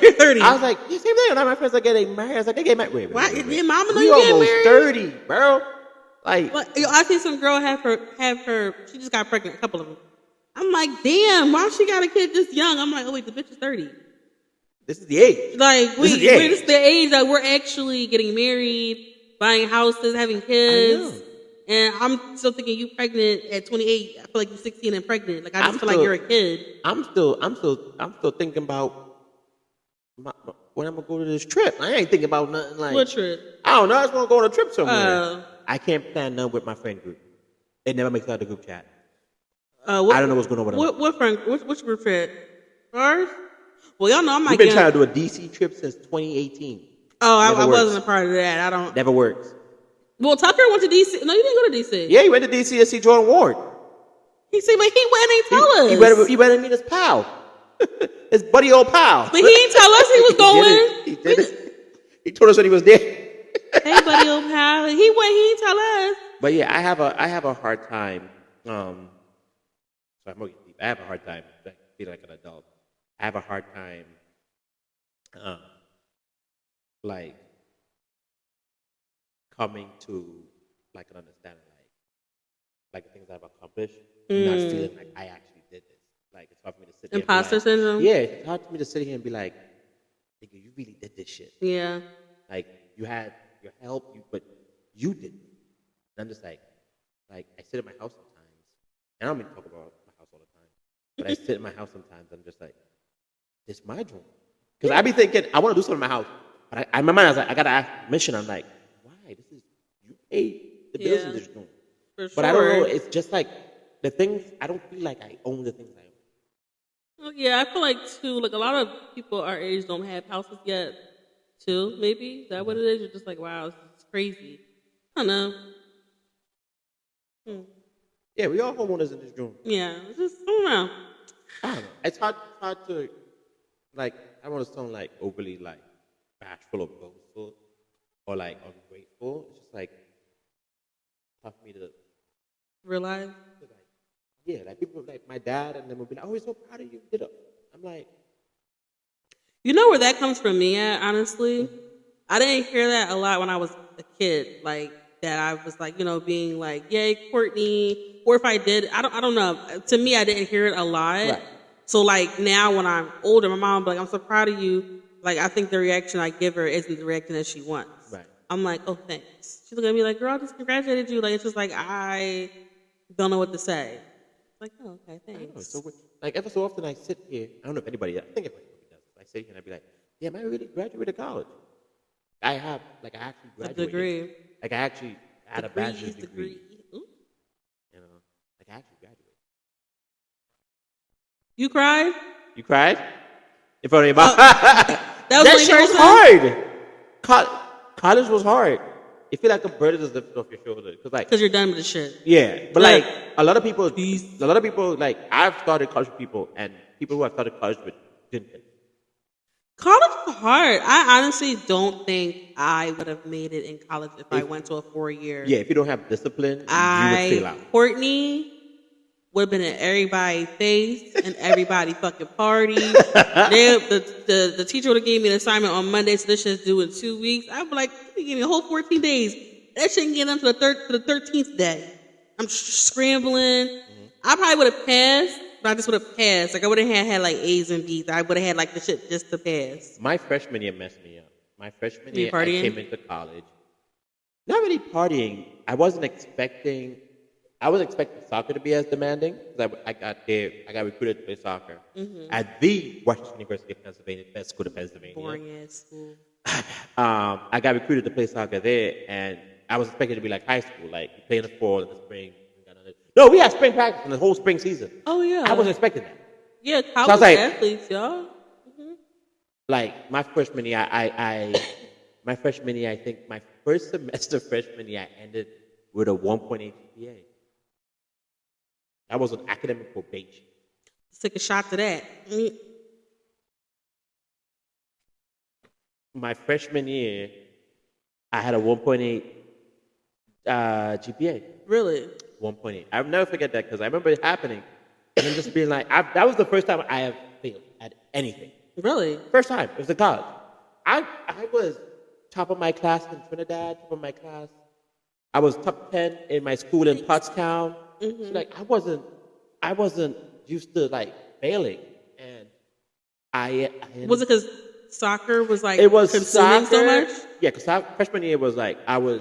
E: you're 30.
D: I was like, yeah, same thing. Now my friends are getting married. I was like, they get married. Wait.
E: Your mama know
D: you
E: you getting
D: almost
E: married?
D: 30, bro. Like,
E: I see some girl have her. She just got pregnant. A couple of them. I'm like, damn, why she got a kid this young? I'm like, oh wait, the bitch is 30.
D: This is the age.
E: Like, this is the age that we're actually getting married, buying houses, having kids. And I'm still thinking you pregnant at 28. I feel like you're 16 and pregnant. Like I just feel like you're a kid.
D: I'm still thinking about when I'm gonna go to this trip. I ain't thinking about nothing like
E: What trip?
D: I don't know. I just want to go on a trip somewhere. I can't plan none with my friend group. It never makes out the group chat. I don't know what's going on with them.
E: What friend? Which group chat? Ours? Well, y'all know I'm like.
D: We've been trying to do a DC trip since 2018.
E: Oh, I wasn't a part of that. I don't.
D: Never works.
E: Well, Tucker went to DC. No, you didn't go to DC.
D: Yeah, he went to DC to see Jordan Ward.
E: He said, but he went and ain't tell us.
D: He went and meet his pal. His buddy old pal.
E: But he didn't tell us he was going.
D: He did it. He told us when he was there.
E: Hey, buddy old pal. He went, he didn't tell us.
D: But yeah, I have a hard time. So I'm going deep. I have a hard time feeling like an adult. I have a hard time, like coming to like an understanding, like the things I've accomplished, not feeling like I actually did this. Like it's hard for me to sit here.
E: Imposter syndrome.
D: Yeah, it's hard for me to sit here and be like, "Nigga, you really did this shit."
E: Yeah.
D: Like you had your help, but you didn't. And I'm just like I sit at my house sometimes, and I don't mean to talk about my house all the time, but I sit in my house sometimes. And I'm just like, "This is my dream," because I be thinking I want to do something in my house, but in my mind I was like, I gotta ask permission. I'm like, why? This is you pay the bills in this room.
E: For sure.
D: But I don't know. It's just like the things. I don't feel like I own the things I own.
E: Oh, yeah, I feel like too. Like a lot of people our age don't have houses yet. Too, maybe is that what it is? You're just like, wow, it's crazy. I don't know.
D: Yeah, we all homeowners in this room.
E: Yeah, it's just I don't know.
D: I don't know. It's hard to like. I don't want to sound like overly like bashful or boastful or like ungrateful. It's just like tough for me to
E: Realize.
D: like, yeah, like people like my dad and them will be like, "Oh, we're so proud of you." Did it? I'm like,
E: You know where that comes from me at, honestly? I didn't hear that a lot when I was a kid. Like that I was like, being like, yay, Courtney. Or if I did, I don't know. To me, I didn't hear it a lot.
D: right.
E: So like now when I'm older, my mom will be like, I'm so proud of you. Like I think the reaction I give her isn't the reaction that she wants.
D: Right.
E: I'm like, oh thanks. She's looking at me like, girl, I just congratulated you. Like it's just like I don't know what to say. It's like, oh, okay,
D: I don't know.
E: thanks.
D: So like ever so often I sit here. I don't know if anybody. I think everybody does. I sit here and I be like, "Damn, I really graduated college. I actually
E: A
D: graduated.
E: degree.
D: Like I actually had a bachelor's degree.
E: Ooh.
D: Like I actually graduated.
E: You cried?
D: You cried in front of your mom.
E: That was
D: That
E: the
D: shit
E: only
D: was
E: person?
D: hard. College was hard. You feel like a burden is lifted off your shoulder.
E: Because you're done with the shit.
D: Yeah, but
E: Like,
D: like a lot of people, like I've started college with people, and people who I've started college with didn't.
E: College was hard. I honestly don't think I would have made it in college if I went to a 4-year.
D: Yeah, if you don't have discipline, you would fail out.
E: Courtney would have been in everybody's face and everybody fucking party. The teacher would have gave me an assignment on Monday, so this shit's due in 2 weeks. I'd be like, you give me a whole 14 days. That shit can get done to the 13th day. I'm scrambling. I probably would have passed, but I just would have passed. Like I would have had like A's and B's. I would have had like the shit just to pass.
D: My freshman year messed me up. My freshman
E: You
D: year, I
E: partying?
D: came into college. Not really partying. I wasn't expecting soccer to be as demanding because I got recruited to play soccer at the Washington University of Pennsylvania, best school in Pennsylvania.
E: Boring ass school.
D: I got recruited to play soccer there, and I was expected to be like high school, like you play in the fall and the spring. No, we had spring practice in the whole spring season.
E: Oh yeah.
D: I wasn't expecting that.
E: Yeah,
D: I
E: college
D: was like-
E: athletes, y'all.
D: Like my freshman year, I think my first semester freshman year, I ended with a 1.8 GPA. I was on academic probation.
E: Let's take a shot to that.
D: My freshman year, I had a 1.8 GPA.
E: Really?
D: 1.8. I'll never forget that because I remember it happening and then just being like, that was the first time I have failed at anything.
E: Really?
D: First time. It was in college. I was top of my class in Trinidad, top of my class. I was top 10 in my school in Pottstown. So like I wasn't used to like failing, and I
E: Was it because soccer was like
D: it was
E: consuming
D: soccer,
E: so much?
D: Yeah, because freshman year was like I was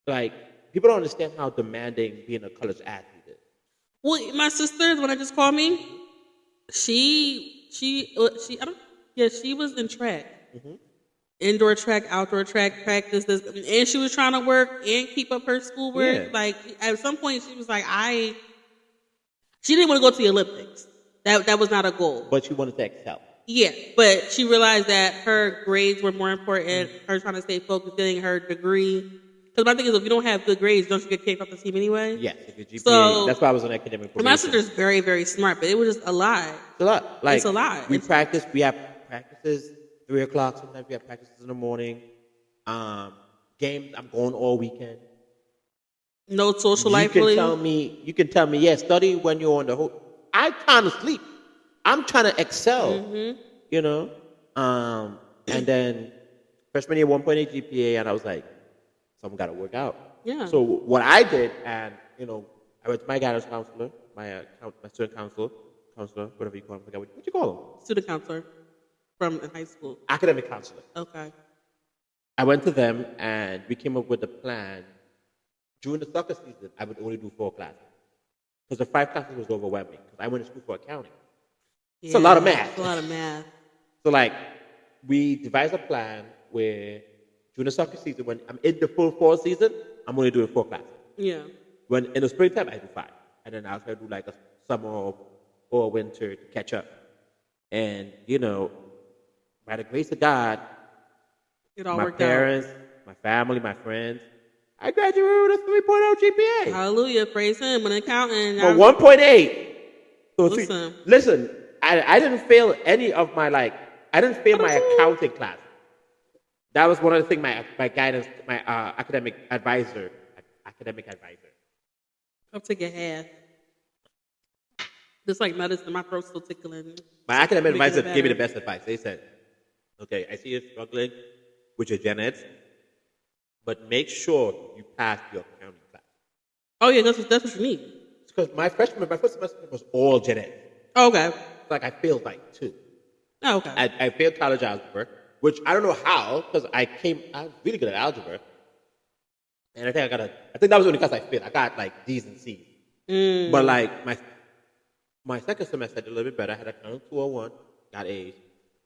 D: like people don't understand how demanding being a college athlete is.
E: Well, my sister, the one that just called me, she was in track. Indoor track, outdoor track, practices, and she was trying to work and keep up her schoolwork.
D: Yeah.
E: Like at some point, she was like, she didn't want to go to the Olympics. That was not a goal.
D: But she wanted to excel.
E: Yeah, but she realized that her grades were more important. Her trying to stay focused, getting her degree. Because my thing is, if you don't have good grades, don't you get kicked off the team anyway?
D: Yes, if your GPA.
E: So-
D: That's why I was on academic probation.
E: My sister's very, very smart, but it was just a lot.
D: It's a lot. Like,
E: It's a lot.
D: We practice. We have practices 3 o'clock. Sometimes we have practices in the morning. Games. I'm going all weekend.
E: No social
D: You
E: life,
D: can
E: really.
D: You can tell me, yeah, study when you're on the whole. I'm trying to sleep. I'm trying to excel. You know. And then freshman year 1.8 GPA, and I was like, someone got to work out.
E: Yeah.
D: So what I did, and I went to my guidance counselor, my student counselor, whatever you call him. I forgot what you call him.
E: Student counselor from in high school.
D: Academic counselor.
E: Okay.
D: I went to them, and we came up with a plan. During the soccer season, I would only do 4 classes. Because the 5 classes was overwhelming. Because I went to school for accounting. It's a lot of math.
E: It's a lot of math.
D: So, like, we devised a plan where during the soccer season, when I'm in the full fall season, I'm only doing 4 classes.
E: Yeah.
D: When in the springtime, I do 5. And then I'll try to do like a summer or winter to catch up. And, by the grace of God,
E: It all
D: my
E: worked
D: parents, my family, my friends, I graduated with a 3.0 GPA.
E: Hallelujah. Praise him. An accountant.
D: For 1.8. So
E: Listen.
D: I didn't fail any of my, I didn't fail my accounting class. That was one of the things my guidance, my academic advisor.
E: I'll take a half. Just like medicine, my throat's still tickling.
D: My academic advisor gave me the best advice. They said, okay, I see you're struggling with your gen eds, but make sure you pass your accounting class.
E: Oh, yeah, that's what you need.
D: Because my first semester was all gen ed.
E: Oh, okay.
D: I failed 2.
E: Oh, okay.
D: I failed college algebra, which I don't know how, because I was really good at algebra. And I think that was the only class I failed. I got D's and C's. But my second semester I did a little bit better. I had accounting 201, got A's.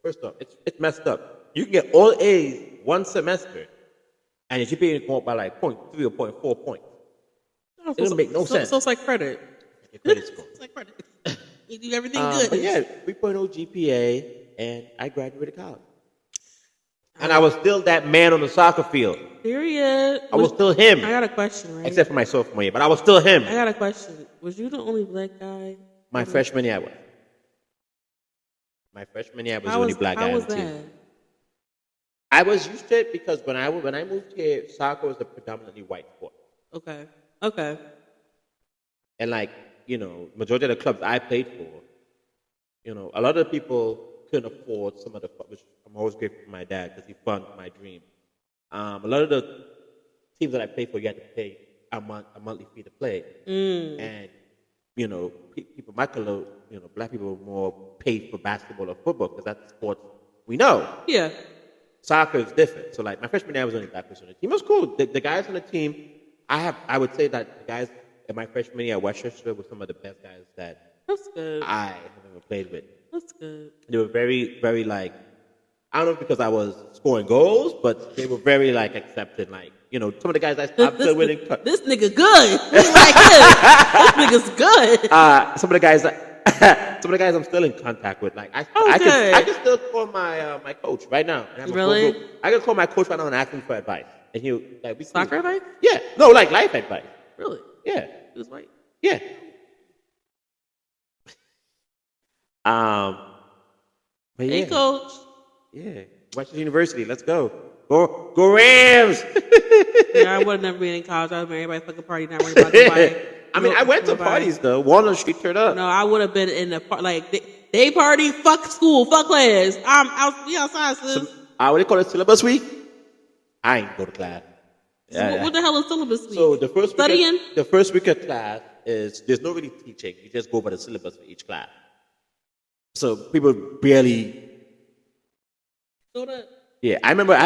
D: First off, it's messed up. You can get all A's one semester, and your GPA go up by 0.3 or 0.4 points. It doesn't make no sense.
E: So it's like credit.
D: Your credit score.
E: It's like credit. You do everything good.
D: But yeah, 3.0 GPA, and I graduated college. And I was still that man on the soccer field.
E: Period.
D: I was still him.
E: I got a question, right?
D: Except for my sophomore year, but I was still him.
E: I got a question. Was you the only black guy?
D: My freshman year, I was. My freshman year, I was the only black guy on the team. I was used to it because when I moved here, soccer was a predominantly white sport.
E: Okay.
D: And majority of the clubs I played for, a lot of people couldn't afford some of the, which I'm always grateful for my dad because he funded my dream. A lot of the teams that I played for, you had to pay a monthly fee to play. And, people my color, black people were more paid for basketball or football because that's the sport we know.
E: Yeah.
D: Soccer is different. So, my freshman year, I was the only black person on the team. It was cool. The guys on the team, I would say that the guys in my freshman year at Westchester were some of the best guys that
E: That's good.
D: I have ever played with.
E: That's good.
D: They were very, very I don't know if because I was scoring goals, but they were very accepted. Some of the guys I'm still winning.
E: This nigga good. We like him. This nigga's good.
D: Some of the guys I'm still in contact with. I can still call my coach right now. And
E: really?
D: I can call my coach right now and ask him for advice. And he'll
E: soccer advice?
D: Yeah. No, life advice.
E: Really?
D: Yeah.
E: He was white?
D: Yeah. But
E: hey, coach.
D: Yeah. Western University. Let's go. Go Rams.
E: Yeah, I would have never been in college. I would have been everybody fucking party, not worried about nobody.
D: I went to parties though. Walnut Street turned up.
E: No, I would have been in the they party, fuck school, fuck class. We outside, sis.
D: What they call it, syllabus week? I ain't go to class.
E: So what the hell is syllabus week?
D: So the first week of class is there's no really teaching. You just go by the syllabus for each class. So people barely. Yeah, I remember.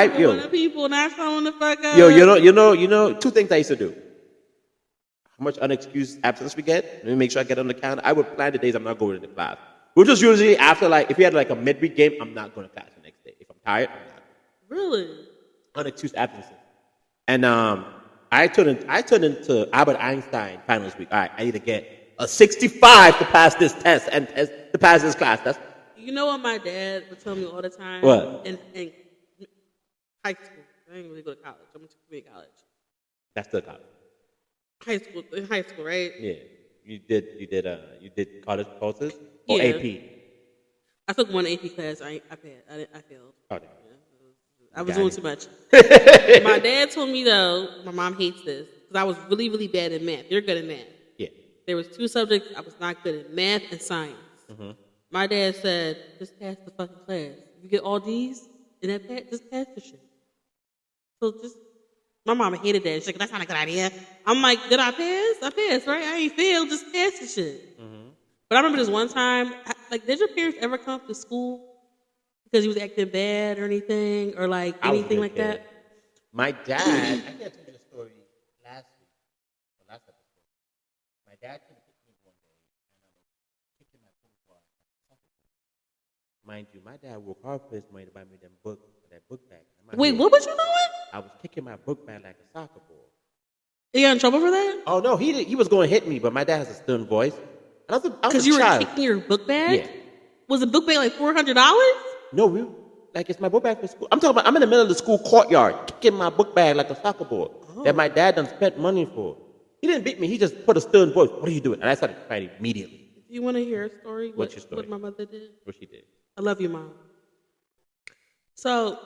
E: People not showing the fuck up.
D: You know. 2 things I used to do. How much unexcused absence we get? Let me make sure I get on the calendar. I would plan the days I'm not going to class. Which is usually after if we had a midweek game, I'm not going to class the next day. If I'm tired, I'm not.
E: Really?
D: Unexcused absences. And I turned into Albert Einstein finals week. All right, I need to get a 65 to pass this test and to pass this class. That's.
E: You know what my dad would tell me all the time?
D: What?
E: In high school. I didn't really go to college. I went to community college.
D: That's still college.
E: In high school, right?
D: Yeah. You did college courses or
E: yeah.
D: AP?
E: I took one AP class. I failed.
D: Oh,
E: I was doing too much. My dad told me though, my mom hates this because I was really, really bad at math. You're good at math.
D: Yeah.
E: There was 2 subjects I was not good at: math and science. Mm-hmm. My dad said, "Just pass the fucking class. If you get all D's in that pass, just pass the shit." So my mama hated that. She's like, "That's not a good idea." I'm like, "Did I pass? I passed, right? I ain't failed. Just pass the shit." Mm-hmm. But I remember this one time, did your parents ever come to school because he was acting bad or anything, or anything like that?
D: My dad, I think I told you the story last week. My dad came to pick me one day, and I was kicking my foot. Mind you, my dad worked hard for his money to buy me that book bag.
E: Wait, what was you doing?
D: I was kicking my book bag like a soccer ball.
E: You got in trouble for that?
D: Oh no, he was going to hit me, but my dad has a stern voice. And
E: Because you were kicking your book bag?
D: Yeah.
E: Was the book bag like $400?
D: No, it's my book bag for school. I'm talking about I'm in the middle of the school courtyard kicking my book bag like a soccer ball that my dad done spent money for. He didn't beat me. He just put a stern voice. What are you doing? And I started fighting immediately.
E: You want to hear a story?
D: What's your story?
E: What my mother did?
D: What she did?
E: I love you, Mom. So,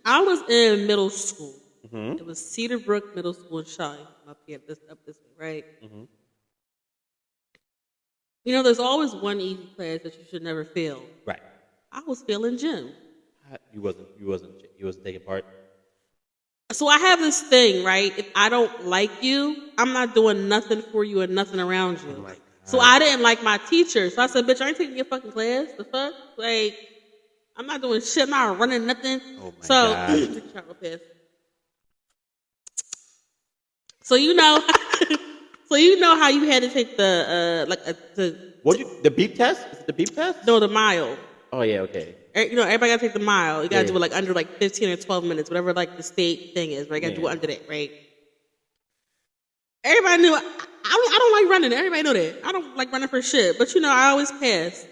E: I was in middle school. It was Cedar Brook Middle School in Shaw, up this way, right? You know, there's always one easy class that you should never fail.
D: Right.
E: I was failing gym.
D: You wasn't taking part.
E: So I have this thing, right? If I don't like you, I'm not doing nothing for you and nothing around you.
D: Oh my God.
E: So I didn't like my teacher. So I said, bitch, I ain't taking your fucking class. The fuck? Like, I'm not doing shit. I'm not running nothing.
D: Oh my God.
E: Take a shot real fast. So you know how you had to take the
D: the beep test? Is it the beep test?
E: No, the mile.
D: Oh yeah, okay.
E: You know, everybody gotta take the mile. You gotta do it like under like 15 or 12 minutes, whatever like the state thing is, right? You gotta do it under that, right? Everybody knew I don't like running. Everybody know that. I don't like running for shit. But you know, I always pass.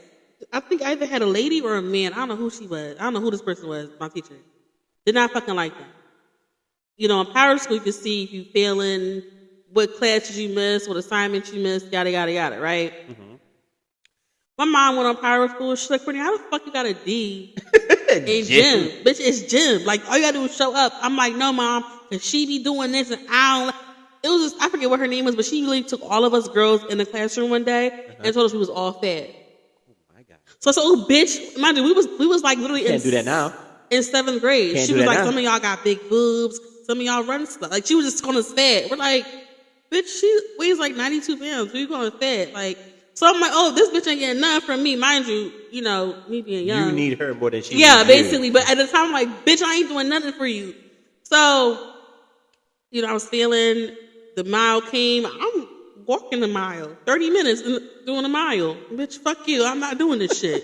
E: I think I either had a lady or a man. I don't know who she was. I don't know who this person was, my teacher. Did not fucking like them. You know, in power school, you can see if you failing, what classes you missed, what assignments you missed, yada, yada, yada, right? My mom went on power school. She's like, Courtney, how the fuck you got a D in gym? Bitch, it's gym. Like, all you gotta do is show up. I'm like, no, Mom, because she be doing this and it was just, I forget what her name was, but she really took all of us girls in the classroom one day and told us we was all fat.
D: Oh my God.
E: So I said, oh, bitch, mind you, we was like literally
D: Can't do that now.
E: In 7th grade.
D: Can't
E: she was like,
D: now.
E: some of y'all got big boobs, some of y'all run stuff. Like, she was just calling us fat. We're like, bitch, she weighs like 92 pounds. Who you calling fat? Like, so I'm like, oh, this bitch ain't getting nothing from me. Mind you, you know, me being young.
D: You need her more than she
E: Yeah,
D: needs
E: basically.
D: you.
E: But at the time, I'm like, bitch, I ain't doing nothing for you. So, you know, I was feeling, the mile came. I'm walking the mile, 30 minutes doing a mile. Bitch, fuck you. I'm not doing this shit.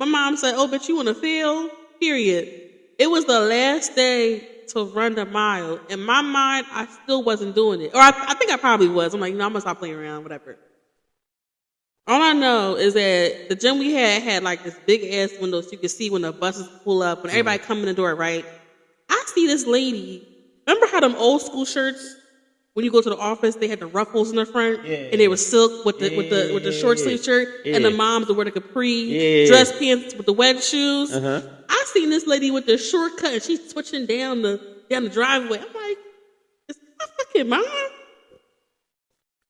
E: My mom said, oh, bitch, you want to fail? Period. It was the last day to run the mile. In my mind, I still wasn't doing it. Or I think I probably was. I'm like, I'm going to stop playing around, whatever. All I know is that the gym we had like this big ass window so you could see when the buses pull up, when everybody come in the door, right? I see this lady. Remember how them old school shirts, when you go to the office, they had the ruffles in the front, and they were silk with the short sleeve shirt, and the moms would wear the capri dress pants with the wedge shoes. I seen this lady with the shortcut, and she's switching down the driveway. I'm like, is that my fucking mom?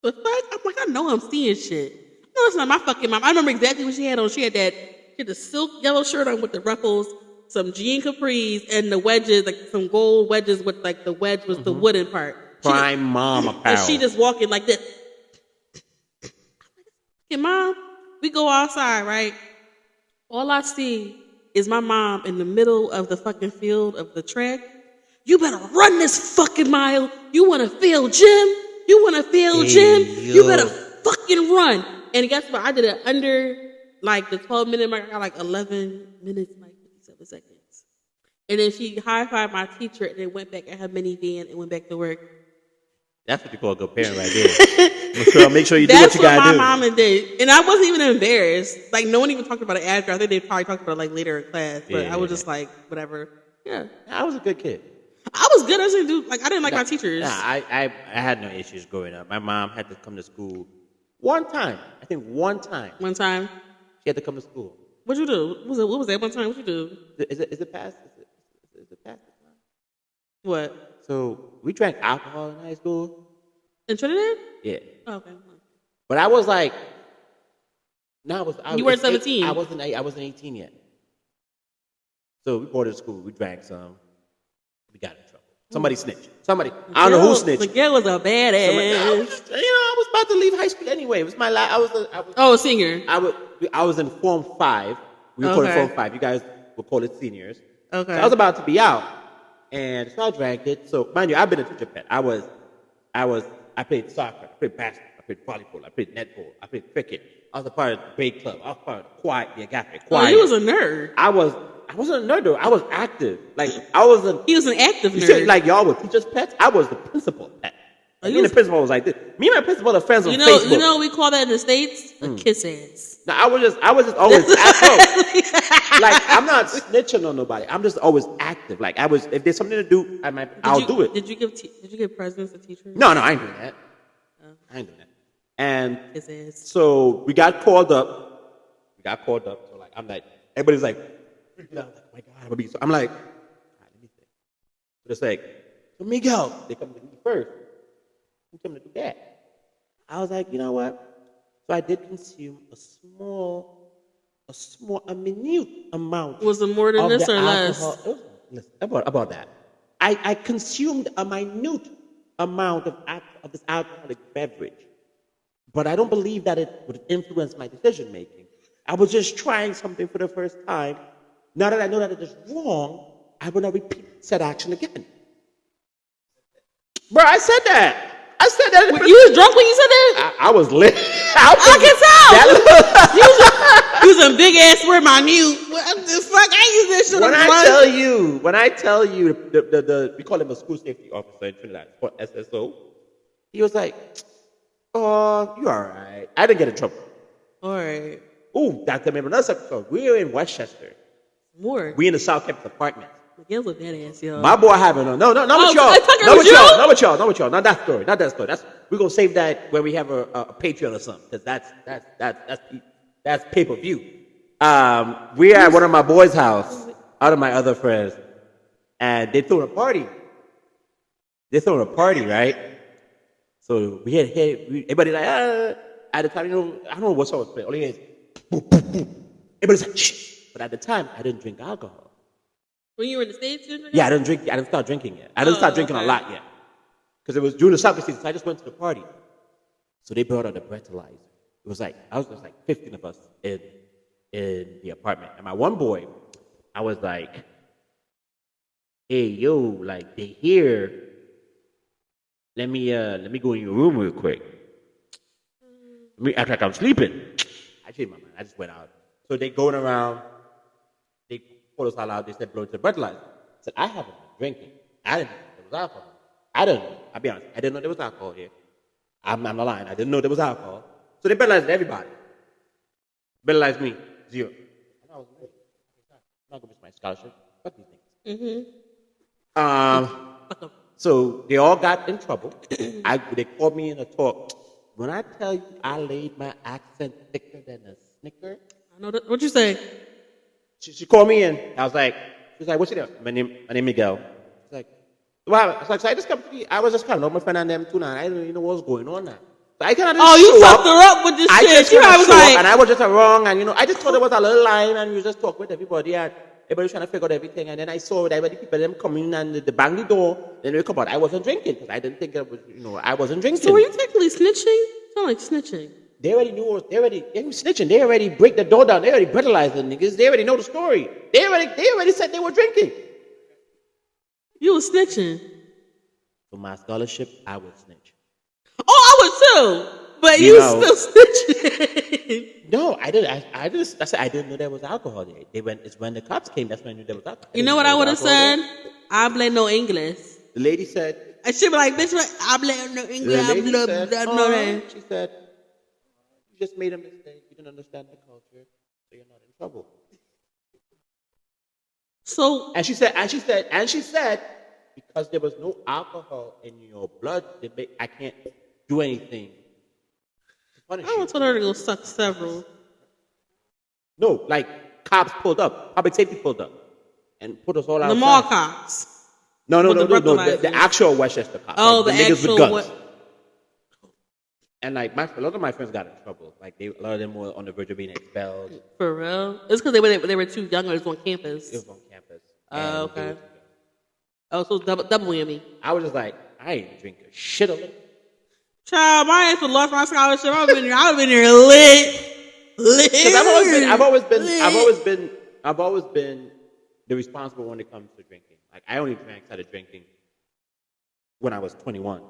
E: The fuck? I'm like, I know I'm seeing shit. No, it's not my fucking mom. I remember exactly what she had on. She had the silk yellow shirt on with the ruffles, some jean capris, and the wedges, like some gold wedges with like the wedge was the wooden part.
D: Prime mom apparel.
E: And she just walking like this. Hey, Mom, we go outside, right? All I see is my mom in the middle of the fucking field of the track. You better run this fucking mile. You want to fail gym? You want to fail gym? You better fucking run. And guess what? I did it under like the 12-minute mark. I got like 11 minutes, like 57 seconds. And then she high-fived my teacher and then went back at her minivan and went back to work.
D: That's what you call a good parent right there. Make sure you do what you gotta do.
E: That's what my mama did. And I wasn't even embarrassed. Like, no one even talked about it after. I think they probably talked about it like later in class. But I was just like, whatever. Yeah.
D: I was a good kid.
E: I was good. I didn't like my teachers.
D: Nah, I had no issues growing up. My mom had to come to school one time. I think one time.
E: One time?
D: She had to come to school.
E: What'd you do? What was that one time? What'd you do?
D: Is it past? Is it past?
E: What?
D: So we drank alcohol in high school.
E: In Trinidad?
D: Yeah.
E: Oh, okay.
D: But I was like,
E: you weren't 17.
D: I wasn't 18 yet. So we brought it to school. We drank some. We got in trouble. Somebody snitched. I don't know who snitched.
E: Miguel was a badass.
D: I was about to leave high school anyway. It was my last.
E: Senior.
D: I was in Form 5. We would call it Form 5. You guys would call it seniors.
E: Okay.
D: So I was about to be out. And so I drank it. So mind you, I've been a teacher pet. I played soccer, I played basketball, I played volleyball, I played netball, I played cricket. I was a part of the grade club. I was part of the choir. Yeah, got me. Choir.
E: Oh, he was a nerd.
D: I wasn't a nerd though. I was active. Like I wasn't.
E: He was an active nerd.
D: Like y'all were teachers' pets. I was the principal pet. Me and the principal was like this. Me and my principal are friends on Facebook.
E: You know what we call that in the States? A kiss ass.
D: No, I was just always active. Like, I'm not snitching on nobody. I'm just always active. Like, if there's something to do, I'll do it.
E: Did you give presents to teachers?
D: No, I ain't doing that. I ain't doing that. And
E: Kiss ass.
D: so we got called up. So like, I'm like, everybody's like, freaking out. Like, oh my God, so I'm like, all right, let me think. So it's like, so Miguel, they come to me first. Who's coming to do that? I was like, you know what? So I did consume a minute amount.
E: Was it more than this or
D: alcohol.
E: less?
D: About that. I consumed a minute amount of this alcoholic beverage. But I don't believe that it would influence my decision making. I was just trying something for the first time. Now that I know that it is wrong, I will not repeat said action again. Bro, I said that.
E: You was drunk when you said that?
D: I was lit.
E: I can tell. You was a big ass word minute. What the fuck? I use that shit.
D: When I tell you, we call him a school safety officer in Trinidad, or SSO. He was like, "Oh, you all right?" I didn't get in trouble.
E: All right.
D: Ooh, that's another episode. We were in Westchester.
E: More.
D: We in the South Campus apartment.
E: Miguel's a badass, yo.
D: My boy having not with y'all. Not with y'all. Not that story. We're gonna save that when we have a Patreon or something, because that's pay-per-view. We are at one of my boys' house, out of my other friends, and they throwing a party. Right? So we had everybody like at the time, I don't know what song was playing. All he hears, boom, boom, boom. Everybody's like, shh. But at the time, I didn't drink alcohol.
E: When you were in the States, you didn't drink?
D: Yeah, I didn't start drinking yet. I didn't start drinking a lot yet. Because it was during the soccer season, so I just went to the party. So they brought out the breathalyzer. It was like, I was just like 15 of us in the apartment. And my one boy, I was like, hey, yo, like, they here. Let me go in your room real quick. Let me act like I'm sleeping. I changed my mind. I just went out. So they going around. They pulled us all out. They said, blow to the breathalyzer. I said, I haven't been drinking. I didn't know there was alcohol. I didn't know. I'll be honest. I didn't know there was alcohol here. I'm not lying. I didn't know there was alcohol. So they breathalyzed everybody. Breathalyzed me. 0. And I was like, I'm not going to miss my scholarship. Fuck these things. So they all got in trouble. They called me in a talk. When I tell you I laid my accent thicker than a Snicker.
E: I know that. What'd you say?
D: She called me in. I was like, she's like, what's your name? My name Miguel. She's like, what happened? I was like, so I just come to you. I was just kind of my friend and them too now. I didn't really know what was going on now. So I kind of just
E: you fucked her up with this shit. She was like,
D: and I was just wrong, and I just thought there was a little line, and you just talk with everybody, and everybody was trying to figure out everything, and then I saw that everybody people them coming and they bang the door, then they come out. I wasn't drinking because I didn't think it was, I wasn't drinking.
E: So were you technically snitching? Sound like snitching.
D: They already knew. They were snitching. They already break the door down. They already brutalized the niggas. They already know the story. They already said they were drinking.
E: You were snitching.
D: For my scholarship, I would snitch.
E: Oh, I would too. But you still snitching.
D: No, I didn't. I said I didn't know there was alcohol there. It's when the cops came. That's when I knew there was alcohol.
E: You know what I would have said? Habla no English.
D: The lady said.
E: I should be like, bitch, habla no English.
D: She said, you just made a mistake. You didn't understand the culture, so you're not in trouble.
E: So.
D: And she said, because there was no alcohol in your blood, I can't do anything.
E: I would told her to go suck several.
D: No, like cops pulled up, public safety pulled up, and put us all outside.
E: The mall cops.
D: No. The actual Westchester cops.
E: Oh,
D: like,
E: the
D: niggas
E: actual.
D: with guns. And like a lot of my friends got in trouble. Like a lot of them were on the verge of being expelled.
E: For real? It's because they were too young or it was on campus.
D: It was on campus.
E: Oh, okay. Oh, so double whammy.
D: I was just like, I ain't drinking shit of it.
E: Child, my ass would lost my scholarship. I would have been here lit.
D: Because I've always been the responsible when it comes to drinking. Like I only started drinking when I was 21.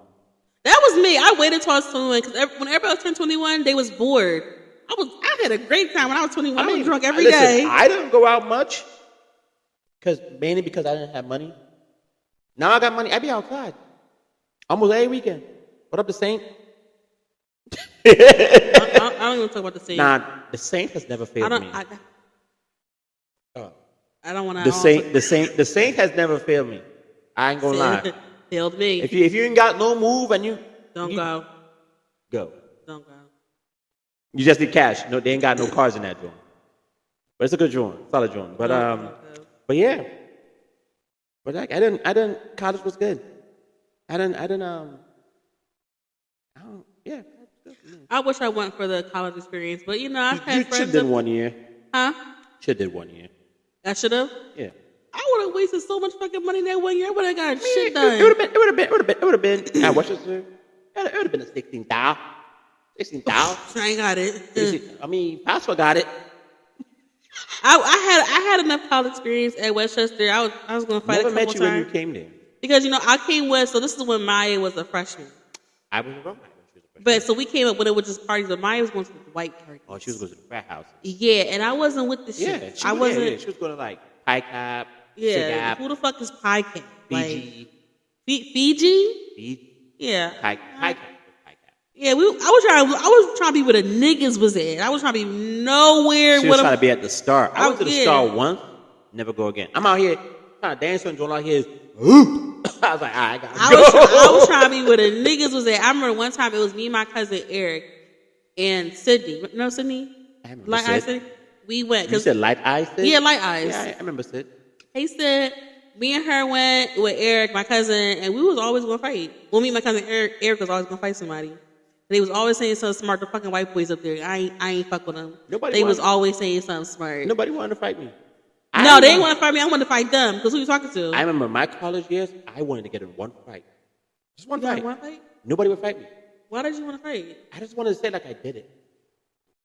E: That was me. I waited till I was 21 because when everybody turned 21, they was bored. I had a great time when I was 21. I was drunk every day.
D: I didn't go out much mainly because I didn't have money. Now I got money. I be outside almost every weekend. What up, the Saint?
E: I don't even talk about the Saint.
D: Nah, the Saint has never failed me.
E: I don't want to.
D: The Saint has never failed me. I ain't gonna lie.
E: Failed me.
D: If you ain't got no move and you
E: don't
D: go.
E: Don't go.
D: You just need cash. No, they ain't got no cars in that joint. But it's a good joint, solid joint. But yeah. But like I didn't. College was good. Yeah.
E: I wish I went for the college experience, but you know, I've had
D: you
E: friends.
D: Should did 1 year.
E: Huh?
D: Should did 1 year.
E: I should have.
D: Yeah.
E: I would have wasted so much fucking money that 1 year. I would have got shit done.
D: It would have been. I watched it. It would have been a 16,000. 16,000.
E: I ain't got it.
D: I mean, Pastor got it.
E: I had enough college experience at Westchester. I was going to fight
D: Never
E: a couple
D: met
E: times.
D: you when you came there.
E: Because, you know, I came with, so this is when Maya was a freshman.
D: I was around when she was a freshman.
E: But so we came up when it was just parties, but Maya was going to the white parties.
D: Oh, she was going to the frat house.
E: Yeah, and I wasn't with the shit.
D: Yeah,
E: I wasn't.
D: Yeah. She was going to like Pie Cap.
E: Yeah, who the fuck is Pie Cap?
D: Fiji.
E: Like, Fiji?
D: Fiji.
E: Yeah.
D: Pie Cap.
E: Yeah, I was trying to be where the niggas was at. I was trying to be nowhere.
D: She was trying to be at the Star. I went to the Star once. Never go again. I'm out here trying to dance and join out here. I was like, I gotta go.
E: I was trying to be where the niggas was at. I remember one time it was me and my cousin Eric and Sydney. You know Sydney?
D: I remember
E: Light Eyes Sydney? We went.
D: You said Light Eyes?
E: Yeah, Light Eyes.
D: Yeah, I remember Sid.
E: He said, me and her went with Eric, my cousin, and we was always going to fight. Well, me and my cousin Eric was always going to fight somebody. They was always saying something smart. The fucking white boys up there. I ain't fuck with them. They was always saying something smart.
D: Nobody wanted to fight me.
E: No, they didn't want to fight me. I wanted to fight them. Because who you talking to?
D: I remember my college years, I wanted to get in one fight. Just one fight.
E: One fight?
D: Nobody would fight me.
E: Why did you want to fight?
D: I just wanted to say like I did it.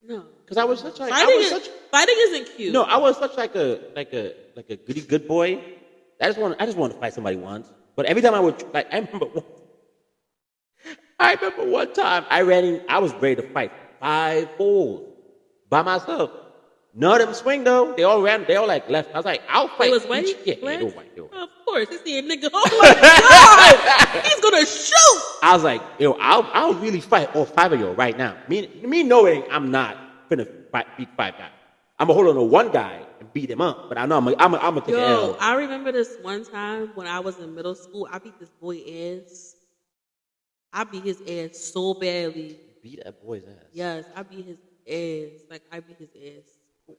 E: No.
D: Because I was such like
E: fighting isn't cute.
D: No, I was such like a goody good boy. I just wanted to fight somebody once. But every time I would I remember one time I was ready to fight 5 fools by myself. None of them swing though. They all like left. I was like, I'll fight.
E: It was white?
D: Yeah, they were white.
E: Of course. You see a nigga, oh my God! He's gonna shoot!
D: I was like, I'll really fight all 5 of you right now. Me knowing I'm not gonna beat 5 guys. I'm gonna hold on to one guy and beat him up. But I know I'm gonna take an L.
E: I remember this one time when I was in middle school. I beat this boy ass. I beat his ass so badly.
D: Beat that boy's ass?
E: Yes, I beat his ass. Like, I beat his ass.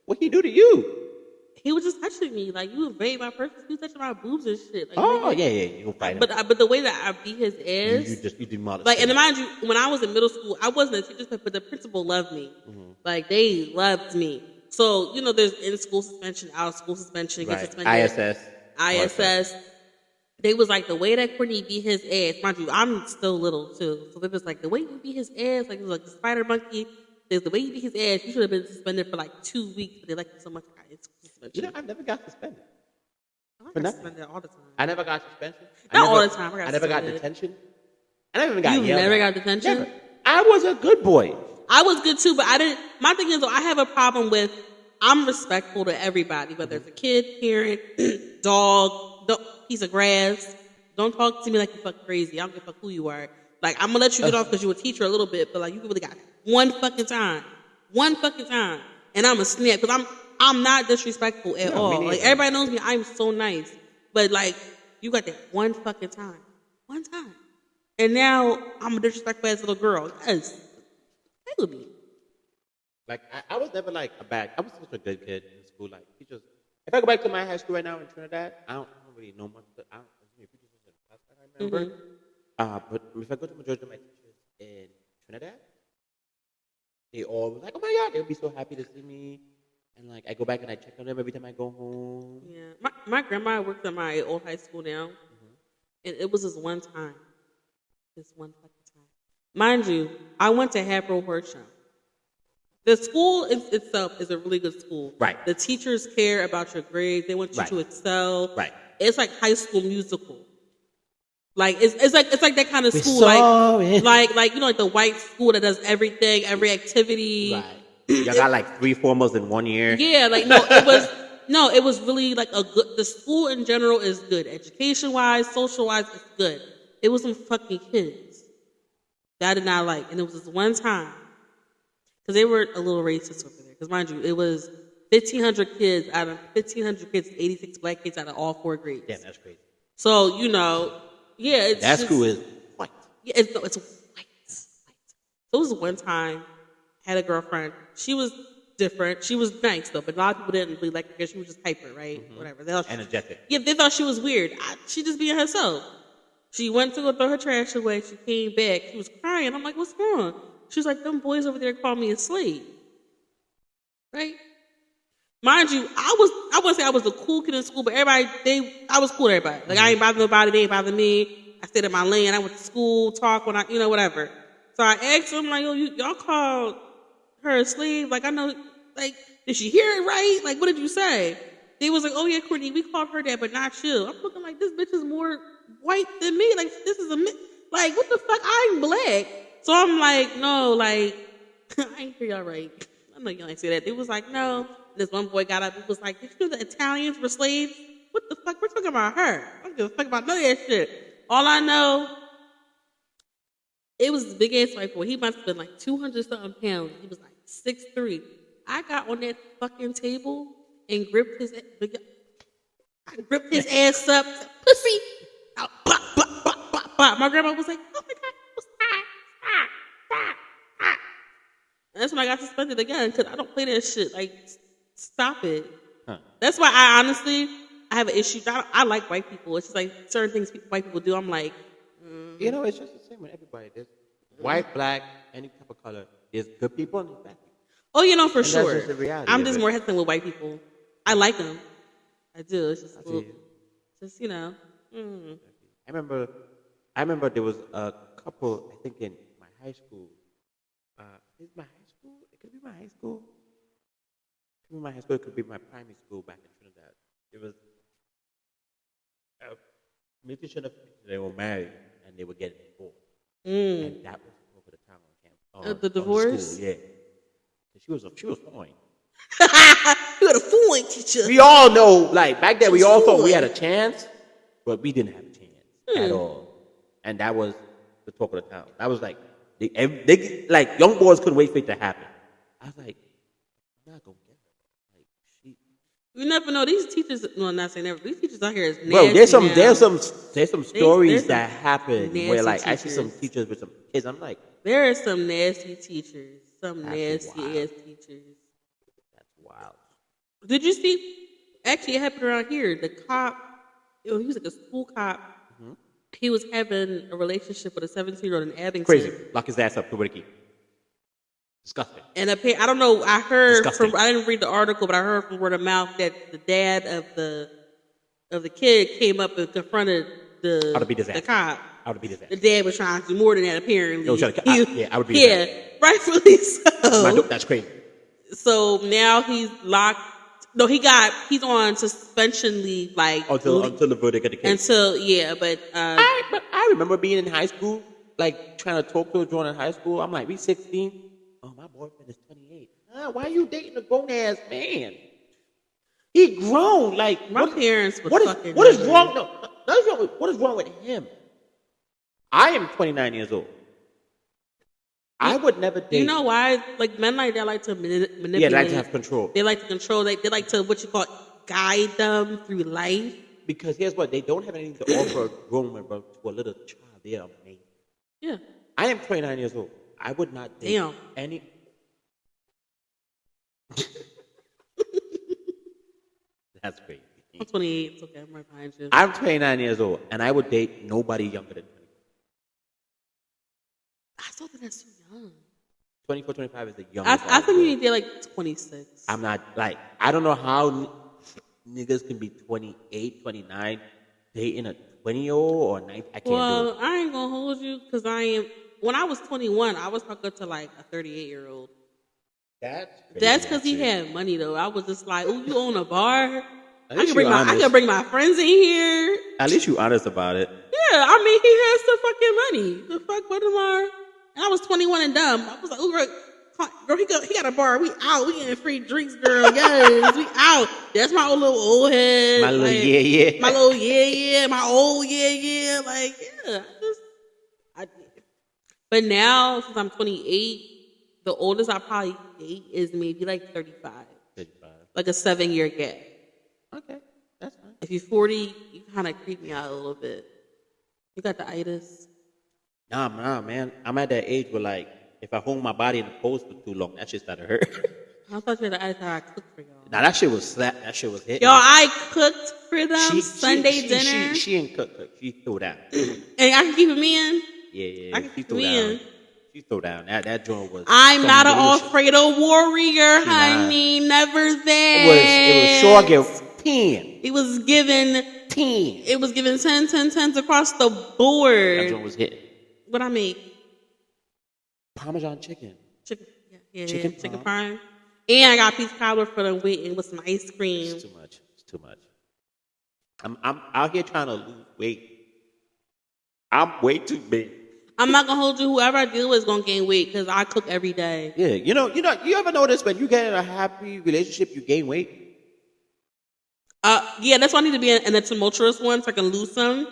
D: What'd he do to you?
E: He was just touching me. Like, you invade my person. He was touching my boobs and shit. Like,
D: yeah. You gonna fight him.
E: But the way that I beat his ass.
D: You demolished
E: like,
D: him.
E: and mind you, when I was in middle school, I wasn't a teacher, but the principal loved me. Mm-hmm. Like, they loved me. So, you know, there's in-school suspension, out-of-school suspension, get suspended. ISS. They was like, the way that Courtney beat his ass, mind you, I'm still little too. So they was like, the way he beat his ass, like it was like the spider monkey. There's the way he beat his ass, you should have been suspended for like 2 weeks, but they liked it so much.
D: You know, I never got suspended.
E: I got suspended all the time.
D: I never got suspension.
E: Not all the time.
D: I never got detention. I never even got yelled.
E: You never got detention?
D: Never. I was a good boy.
E: I was good too, but I didn't. My thing is, though, I have a problem with. I'm respectful to everybody, whether it's a kid, parent, dog, piece of grass. Don't talk to me like you fuck crazy. I don't give a fuck who you are. Like, I'm gonna let you get off because you're a teacher a little bit, but like, you really got one fucking time, and I'm a snap because I'm not disrespectful at all. Like, everybody knows me. I'm so nice, but like, you got that one fucking time, and now I'm a disrespectful ass little girl. Yes, that would be.
D: Like, I was never like I was such a good kid in school. Like, teachers, if I go back to my high school right now in Trinidad, I don't really know much. I remember. Mm-hmm. But if I go to majority of my teachers in Trinidad, they all was like, oh my God, they'll be so happy to see me. And like, I go back and I check on them every time I go home.
E: Yeah. My grandma works at my old high school now. Mm-hmm. And it was this one time. This one fucking time. Mind you, I went to Habro Workshop. The school itself is a really good school.
D: Right.
E: The teachers care about your grades. They want you to excel.
D: Right.
E: It's like High School Musical. Like it's like that kind of school. Like you know, like the white school that does everything, every activity.
D: Right. Y'all got like 3 formals in 1 year.
E: Yeah. Like it was really like a good. The school in general is good, education wise, social wise, it's good. It was some fucking kids. that I did not like. And it was this one time, because they were a little racist over there. Because mind you, it was 1,500 kids out of 1,500 kids, 86 black kids out of all 4 grades.
D: Damn, that's crazy.
E: So, you know, yeah. It's
D: that
E: just,
D: school is white.
E: Yeah, it's white. So it was one time, I had a girlfriend. She was different. She was nice, though, but a lot of people didn't really like her because she was just hyper, right? Mm-hmm. Whatever. They
D: energetic.
E: Yeah, they thought she was weird. She just being herself. She went to go throw her trash away. She came back. She was crying. I'm like, what's wrong? She was like, them boys over there called me a slave. Right? Mind you, I wouldn't say I was the cool kid in school, but I was cool to everybody. Like, I ain't bother nobody. They ain't bother me. I stayed in my lane. I went to school, talk when whatever. So I asked them, like, y'all called her a slave? Like, I know, like, did she hear it right? Like, what did you say? They was like, oh yeah, Courtney, we called her that, but not you. I'm looking like, this bitch is more white than me. Like, this is like, what the fuck? I'm black. So I'm like, no, like, I ain't hear y'all right. I know y'all ain't say that. They was like, no. This one boy got up and was like, did you know the Italians were slaves? What the fuck? We're talking about her. I don't give a fuck about none of that shit. All I know, it was this big ass white boy. He must have been like 200-something pounds. He was like 6'3". I got on that fucking table and gripped his ass up. Pussy. Bop, bop, bop, bop, bop. My grandma was like, oh my God, stop. And that's when I got suspended again because I don't play that shit. Like, stop it. Huh. That's why I have an issue. I like white people. It's just like certain things white people do. I'm like,
D: you know, it's just the same with everybody. There's white, black, any type of color. There's good people and there's bad people.
E: Oh, you know, for
D: and
E: sure.
D: That's just the reality
E: I'm just more hesitant with white people. I like them. I do. It's just, you know. Mm.
D: I remember there was a couple, I think in my high school. Is my high school? It could be my high school. It could be my high school. It could be my primary school back in Trinidad. It was a musician. They were married and they were getting divorced. And that was over the town on campus.
E: The divorce?
D: School, yeah. She was fine.
E: You had a fooling teacher.
D: We all know, like back then, we all thought we had a chance, but we didn't have a chance at all. And that was the talk of the town. That was like. They like young boys couldn't wait for it to happen. I was like, I'm not gonna get her. Like,
E: you never know. These teachers, well, not saying never. These teachers out here is nasty.
D: Bro, there's some stories that happen where like I see some teachers with some kids. I'm like,
E: there are some nasty teachers, some nasty ass teachers.
D: That's wild.
E: Did you see? Actually, it happened around here. The cop, he was like a school cop. Mm-hmm. He was having a relationship with a 17-year-old in Abington.
D: Crazy. Lock his ass up. Put it key. Disgusting.
E: And I don't know. I heard I didn't read the article, but I heard from word of mouth that the dad of the kid came up and confronted the cop.
D: I would beat his ass.
E: The dad was trying to do more than that. Apparently,
D: I would beat his ass.
E: Yeah, rightfully so.
D: That's crazy.
E: So now he's locked. No, he's on suspension leave, like
D: until the verdict of the case.
E: But
D: I remember being in high school, like trying to talk to a joint in high school. I'm like, we 16. Oh, my boyfriend is 28. Why are you dating a grown ass man? He grown. Like
E: my parents were fucking.
D: What is wrong? No, what is wrong with him? I am 29 years old. I would never date.
E: You know why? Like men like that like to manipulate.
D: Yeah, they like to have control.
E: They like to control. They like to guide them through life.
D: Because here's what, they don't have anything to offer a grown man to a little child. They are amazing.
E: Yeah.
D: I am 29 years old. I would not date any. That's crazy.
E: I'm 28. It's okay. I'm right behind you.
D: I'm 29 years old, and I would date nobody younger than 20.
E: I still think that's too young.
D: 24, 25 is the youngest.
E: I think you need to date like 26.
D: I'm not, like, I don't know how niggas can be 28, 29, dating a 20-year-old or 19. I can't do it.
E: Well, I ain't gonna hold you because when I was 21, I was talking to like a 38-year-old. That's because he had money though. I was just like, oh, you own a bar? I can bring my friends in here.
D: At least you honest about it.
E: Yeah, I mean, he has the fucking money. The fuck, what am I? And I was 21 and dumb. I was like, oh, girl, he got a bar. We out. We getting free drinks, girl. Yes, we out. That's my old head.
D: My little yeah.
E: My little yeah. My old yeah. Like, yeah. But now, since I'm 28, the oldest I probably date is maybe like 35.
D: 35.
E: Like a 7-year gap.
D: Okay, that's fine.
E: If you're 40, you kind of creep me out a little bit. You got the itis.
D: Nah, man. I'm at that age where, like, if I hold my body in the pose for too long, that shit started hurt.
E: I thought you had the itis how I cooked for y'all.
D: Nah, that shit was slap. That shit was hitting.
E: Yo, I cooked for them Sunday dinner.
D: She ain't cook. She threw down.
E: And I can keep him in.
D: Yeah.
E: I can
D: She
E: keep
D: threw
E: him
D: down.
E: in.
D: She threw down. That joint was.
E: I'm not an
D: delicious.
E: Alfredo warrior, honey. Never that.
D: It was sure give 10.
E: It was given
D: 10.
E: It was given 10, 10, 10s across the board.
D: That joint was hitting.
E: What I make?
D: Parmesan chicken.
E: Chicken. Yeah.
D: Chicken
E: prime. And I got peach cobbler for them waiting with some ice cream.
D: It's too much. I'm out here trying to lose weight. I'm way too big.
E: I'm not gonna hold you. Whoever I deal with is gonna gain weight because I cook every day.
D: Yeah, you ever notice when you get in a happy relationship, you gain weight?
E: Yeah, that's why I need to be in a tumultuous one so I can lose some.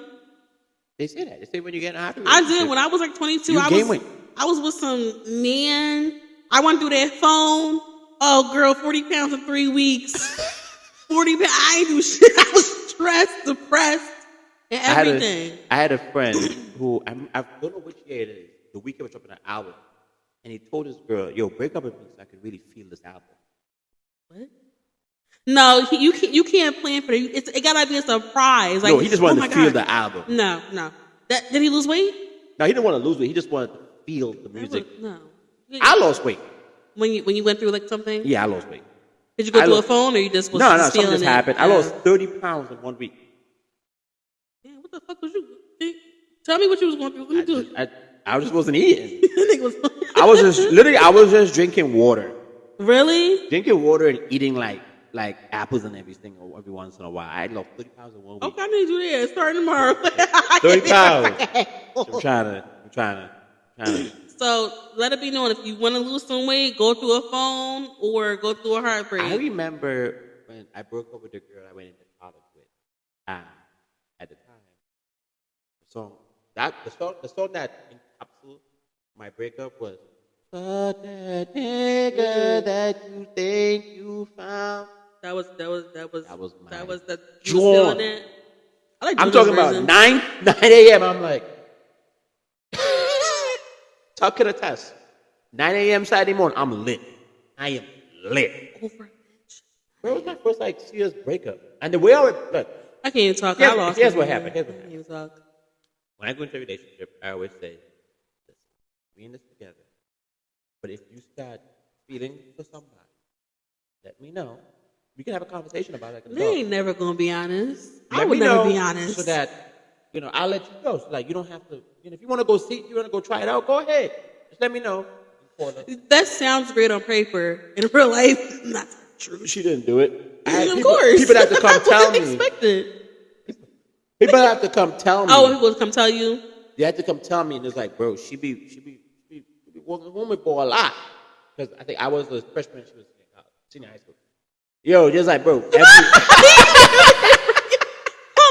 D: They say that. They say when you get in a happy
E: I
D: relationship.
E: did when I was like 22.
D: You gain weight.
E: I was with some man. I went through that phone. Oh, girl, 40 pounds in 3 weeks. 40 pounds. I ain't do shit. I was stressed, depressed, and everything.
D: I had a friend who, I don't know which year it is, the week he was dropping an album. And he told his girl, yo, break up with me so I can really feel this album.
E: What? No, you can't plan for it. It gotta be a surprise. Like,
D: no, he just wanted to feel the album.
E: No. Did he lose weight?
D: No, he didn't want to lose weight. He just wanted to feel the music.
E: No.
D: I lost weight.
E: When you went through like something?
D: Yeah, I lost weight.
E: Did you go through a phone or you just was just
D: something
E: feeling
D: just
E: it?
D: happened. I lost 30 pounds in 1 week.
E: Yeah, what the fuck was you? Tell me what you was going through. Let me do it.
D: I just wasn't eating.
E: I
D: was just drinking water.
E: Really?
D: Drinking water and eating like apples and everything every once in a while. I lost 30 pounds in 1 week.
E: Okay, I need you there. Starting tomorrow.
D: 30 pounds. I'm trying to.
E: So let it be known, if you want to lose some weight, go through a phone or go through a heartbreak.
D: I remember when I broke up with the girl I went into college with. At the time, the song that encapsulated my breakup was "But that nigga that you think you found."
E: That was the
D: joint. I'm talking
E: version.
D: about 9 a.m. I'm like, Tuck can attest. 9 a.m. Saturday morning, I'm lit. I am lit. Where was my first serious breakup? And the way I would look.
E: I can't even talk.
D: Here's what happened.
E: I can't even talk.
D: When I go into a relationship, I always say, listen, we in this together. But if you start feeling for somebody, let me know. We can have a conversation about it.
E: They ain't never gonna be honest.
D: I would never be honest. So that, I'll let you go. So you don't have to, if you want to go see, you want to go try it out, go ahead. Just let me know.
E: That sounds great on paper. In real life, not true.
D: She didn't do it.
E: Of course.
D: People have to come tell me.
E: Expected.
D: People have to come tell me.
E: Oh, people come tell you?
D: They have to come tell me, and it's like, bro, she be walking home with boy a lot. Because I think I was a freshman, she was senior high school. Yo, just like, bro.
E: Oh,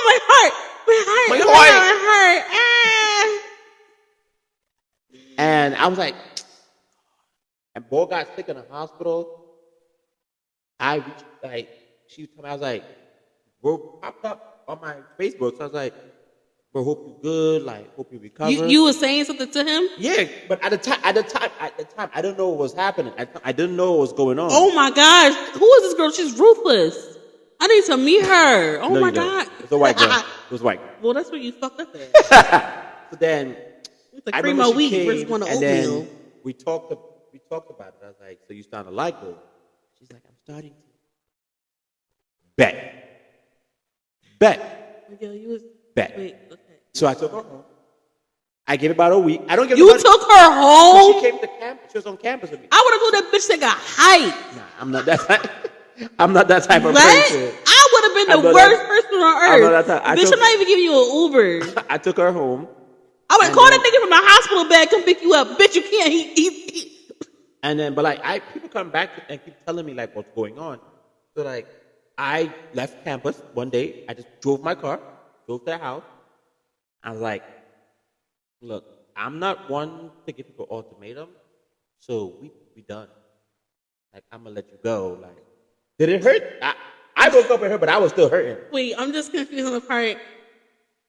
E: my heart. Ah.
D: And I was like, and boy got sick in the hospital. I reached, she told me, I was like, bro, popped up on my Facebook. So I was like, bro, hope you good. Hope you recover.
E: You were saying something to him?
D: Yeah, but at the time, I didn't know what was happening. I didn't know what was going on.
E: Oh my gosh, who is this girl? She's ruthless. I need to meet her. Oh
D: no,
E: my God.
D: It's a white girl. It was white girl.
E: Well, that's where you fucked up at.
D: So then,
E: it's the cream of wheat versus one of oatmeal.
D: Then we talked about it. I was like, so you starting to like her? She's like, I'm starting to. Bet.
E: Miguel, you was...
D: Bet.
E: Wait, okay.
D: So I took her home. I gave it about a week. I don't give
E: You took her home?
D: She came to campus. She was on campus with me.
E: I would have told that bitch that got hype.
D: Nah, I'm not that type. I'm not that type of
E: What?
D: person.
E: I would have been the worst person on earth.
D: I'm not that type.
E: Bitch, I'm not even giving you an Uber.
D: I took her home.
E: I would call that nigga from the hospital bed, come pick you up. Bitch, you can't. He.
D: And then, but people come back and keep telling me what's going on. So I left campus one day. I just drove my car, drove to the house. I was like, look, I'm not one to give people ultimatum, so we done. Like, I'm gonna let you go. Like, did it hurt? I broke up with her, but I was still hurting.
E: Wait, I'm just confused on the part.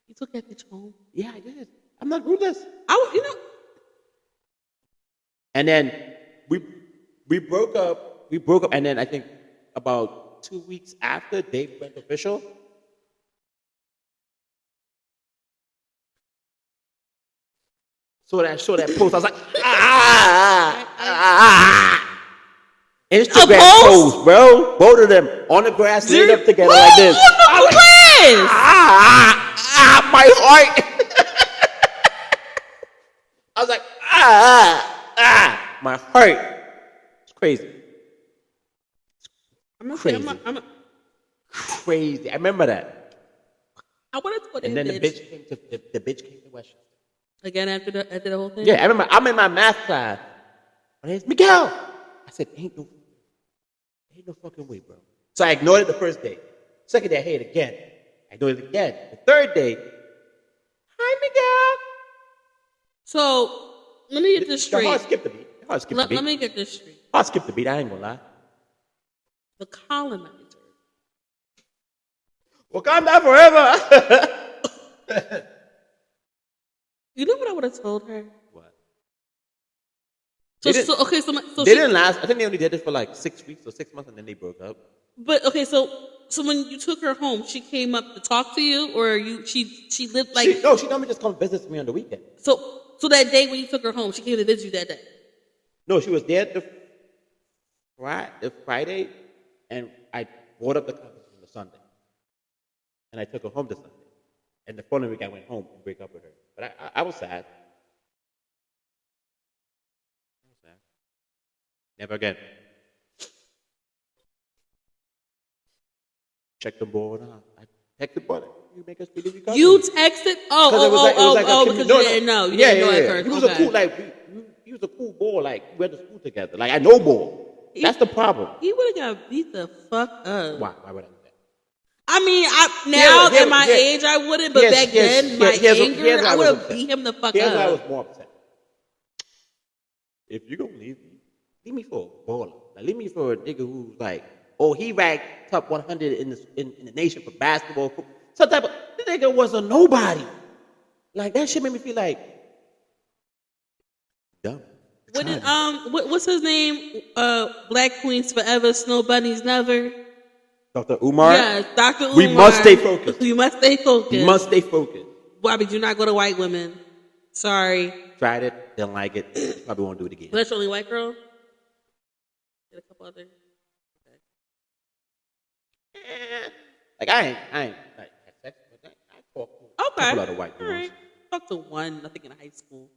E: You took that bitch home?
D: Yeah, I did. I'm not ruthless.
E: You know.
D: And then we broke up. We broke up, and then I think about 2 weeks after, Dave went official. So that post, I was like, Instagram post, bro. Both of them on the grass, laid up together like this.
E: On the grass.
D: My heart. I was like, my heart. It's crazy. Crazy. I remember that.
E: I wanted to put
D: and then the bitch came to Westchester.
E: Again after the whole thing?
D: Yeah, I remember. I'm in my math class. My name's Miguel. I said, ain't no fucking way, bro. So I ignored it the first day. Second day, I hate it again. I ignored it again. The third day, hi, Miguel.
E: So let me get this straight.
D: The heart skipped the beat.
E: Let me get this straight.
D: Heart skipped the beat. I ain't gonna lie.
E: The colonizer.
D: Wakanda forever.
E: You know what I would have told her?
D: What?
E: So
D: they didn't last. I think they only did it for like 6 weeks or 6 months, and then they broke up.
E: But okay, so when you took her home, she came up to talk to you, or she lived like
D: she normally just comes visit me on the weekend.
E: So that day when you took her home, she came to visit you that day.
D: No, she was there the Friday, and I brought up the conversation on the Sunday, and I took her home the Sunday, and the following week I went home and break up with her. But I was sad. Never again. Check the board. I texted board. You make us believe you got
E: You texted? Because you didn't know. You didn't know at first.
D: He was a cool, he was a cool boy. Like, we went to school together. Like, I know boy. That's the problem.
E: He would have got beat the fuck up.
D: Why would I do that?
E: I mean, at my age, I wouldn't, but back then, my anger, I would have beat him the fuck
D: Here's
E: up.
D: why I was more upset. If you're going to leave me for a baller. Like, leave me for a nigga who's like, he ranked top 100 in the nation for basketball. Some type of, the nigga was a nobody. Like, that shit made me feel like, dumb.
E: What's his name? Black Queens Forever, Snow Bunnies Never.
D: Dr. Umar?
E: Yes, Dr. Umar.
D: We must stay focused.
E: We must stay focused.
D: We must stay focused.
E: Bobby, do not go to white women. Sorry.
D: Tried it, didn't like it. Probably won't do it again.
E: That's your only white girl? Get a couple other.
D: Okay. Like, I ain't like, had sex with that. I talked to a couple other white girls.
E: Right. Talked to one, I think in high school.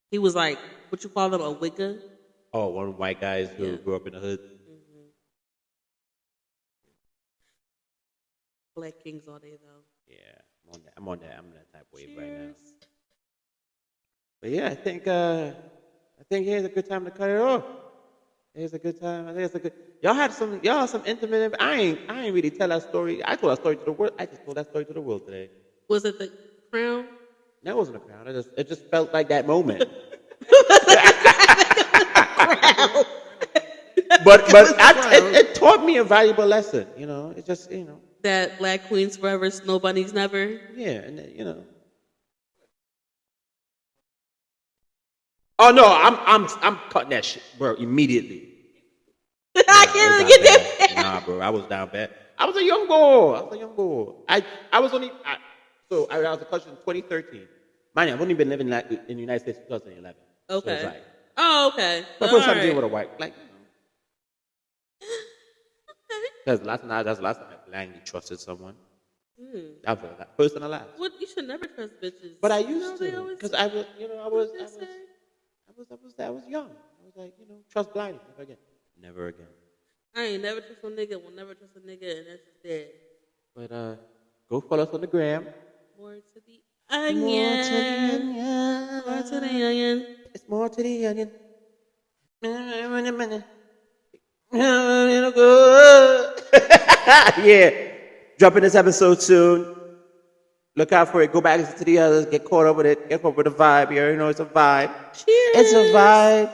E: He was like, what you call them, a wigger?
D: Oh, one of the white guys who grew up in the hood.
E: Mm-hmm. Black Kings all day, though.
D: Yeah, I'm on that type of wave right now. But yeah, I think here's a good time to cut it off. Here's a good time. I think it's a good. Y'all had some intimate. I ain't really tell that story. I told that story to the world. I just told that story to the world today.
E: Was it the crown?
D: That wasn't a crown. It just felt like that moment. but it taught me a valuable lesson. You know, it just
E: that Black Queens Forever, Snow Bunnies Never.
D: Yeah, and Oh no, I'm cutting that shit, bro, immediately.
E: I can't even get that.
D: Nah, bro, I was down bad. I was a young boy. I was only so I was a cousin in 2013. Mind you, I've only been living in the United States since 2011.
E: Okay.
D: So it's like,
E: okay.
D: my first time dealing with a white, like, that's the last time I blindly trusted someone. That was the first and the last.
E: Well, you should never trust bitches.
D: But I used to, because I was young. I was like, trust blindly. Never again.
E: I ain't never trust a nigga. Will never trust a nigga, and that's just it.
D: But go follow us on the gram.
E: More to the onion. More to the onion.
D: It's more to the onion. Yeah. Dropping this episode soon. Look out for it. Go back to the others. Get caught up with it. Get caught up with the vibe here. You know, it's a vibe.
E: Cheers.
D: It's a vibe.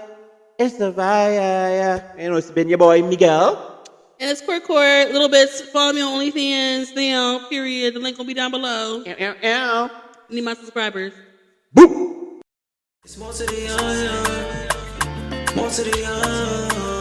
D: It's a vibe. Yeah. You know, it's been your boy Miguel.
E: And it's Court. Little bits. Follow me on OnlyFans. Now, period. The link will be down below. Need my subscribers.
D: Boop.
A: It's more to the young, more to the young.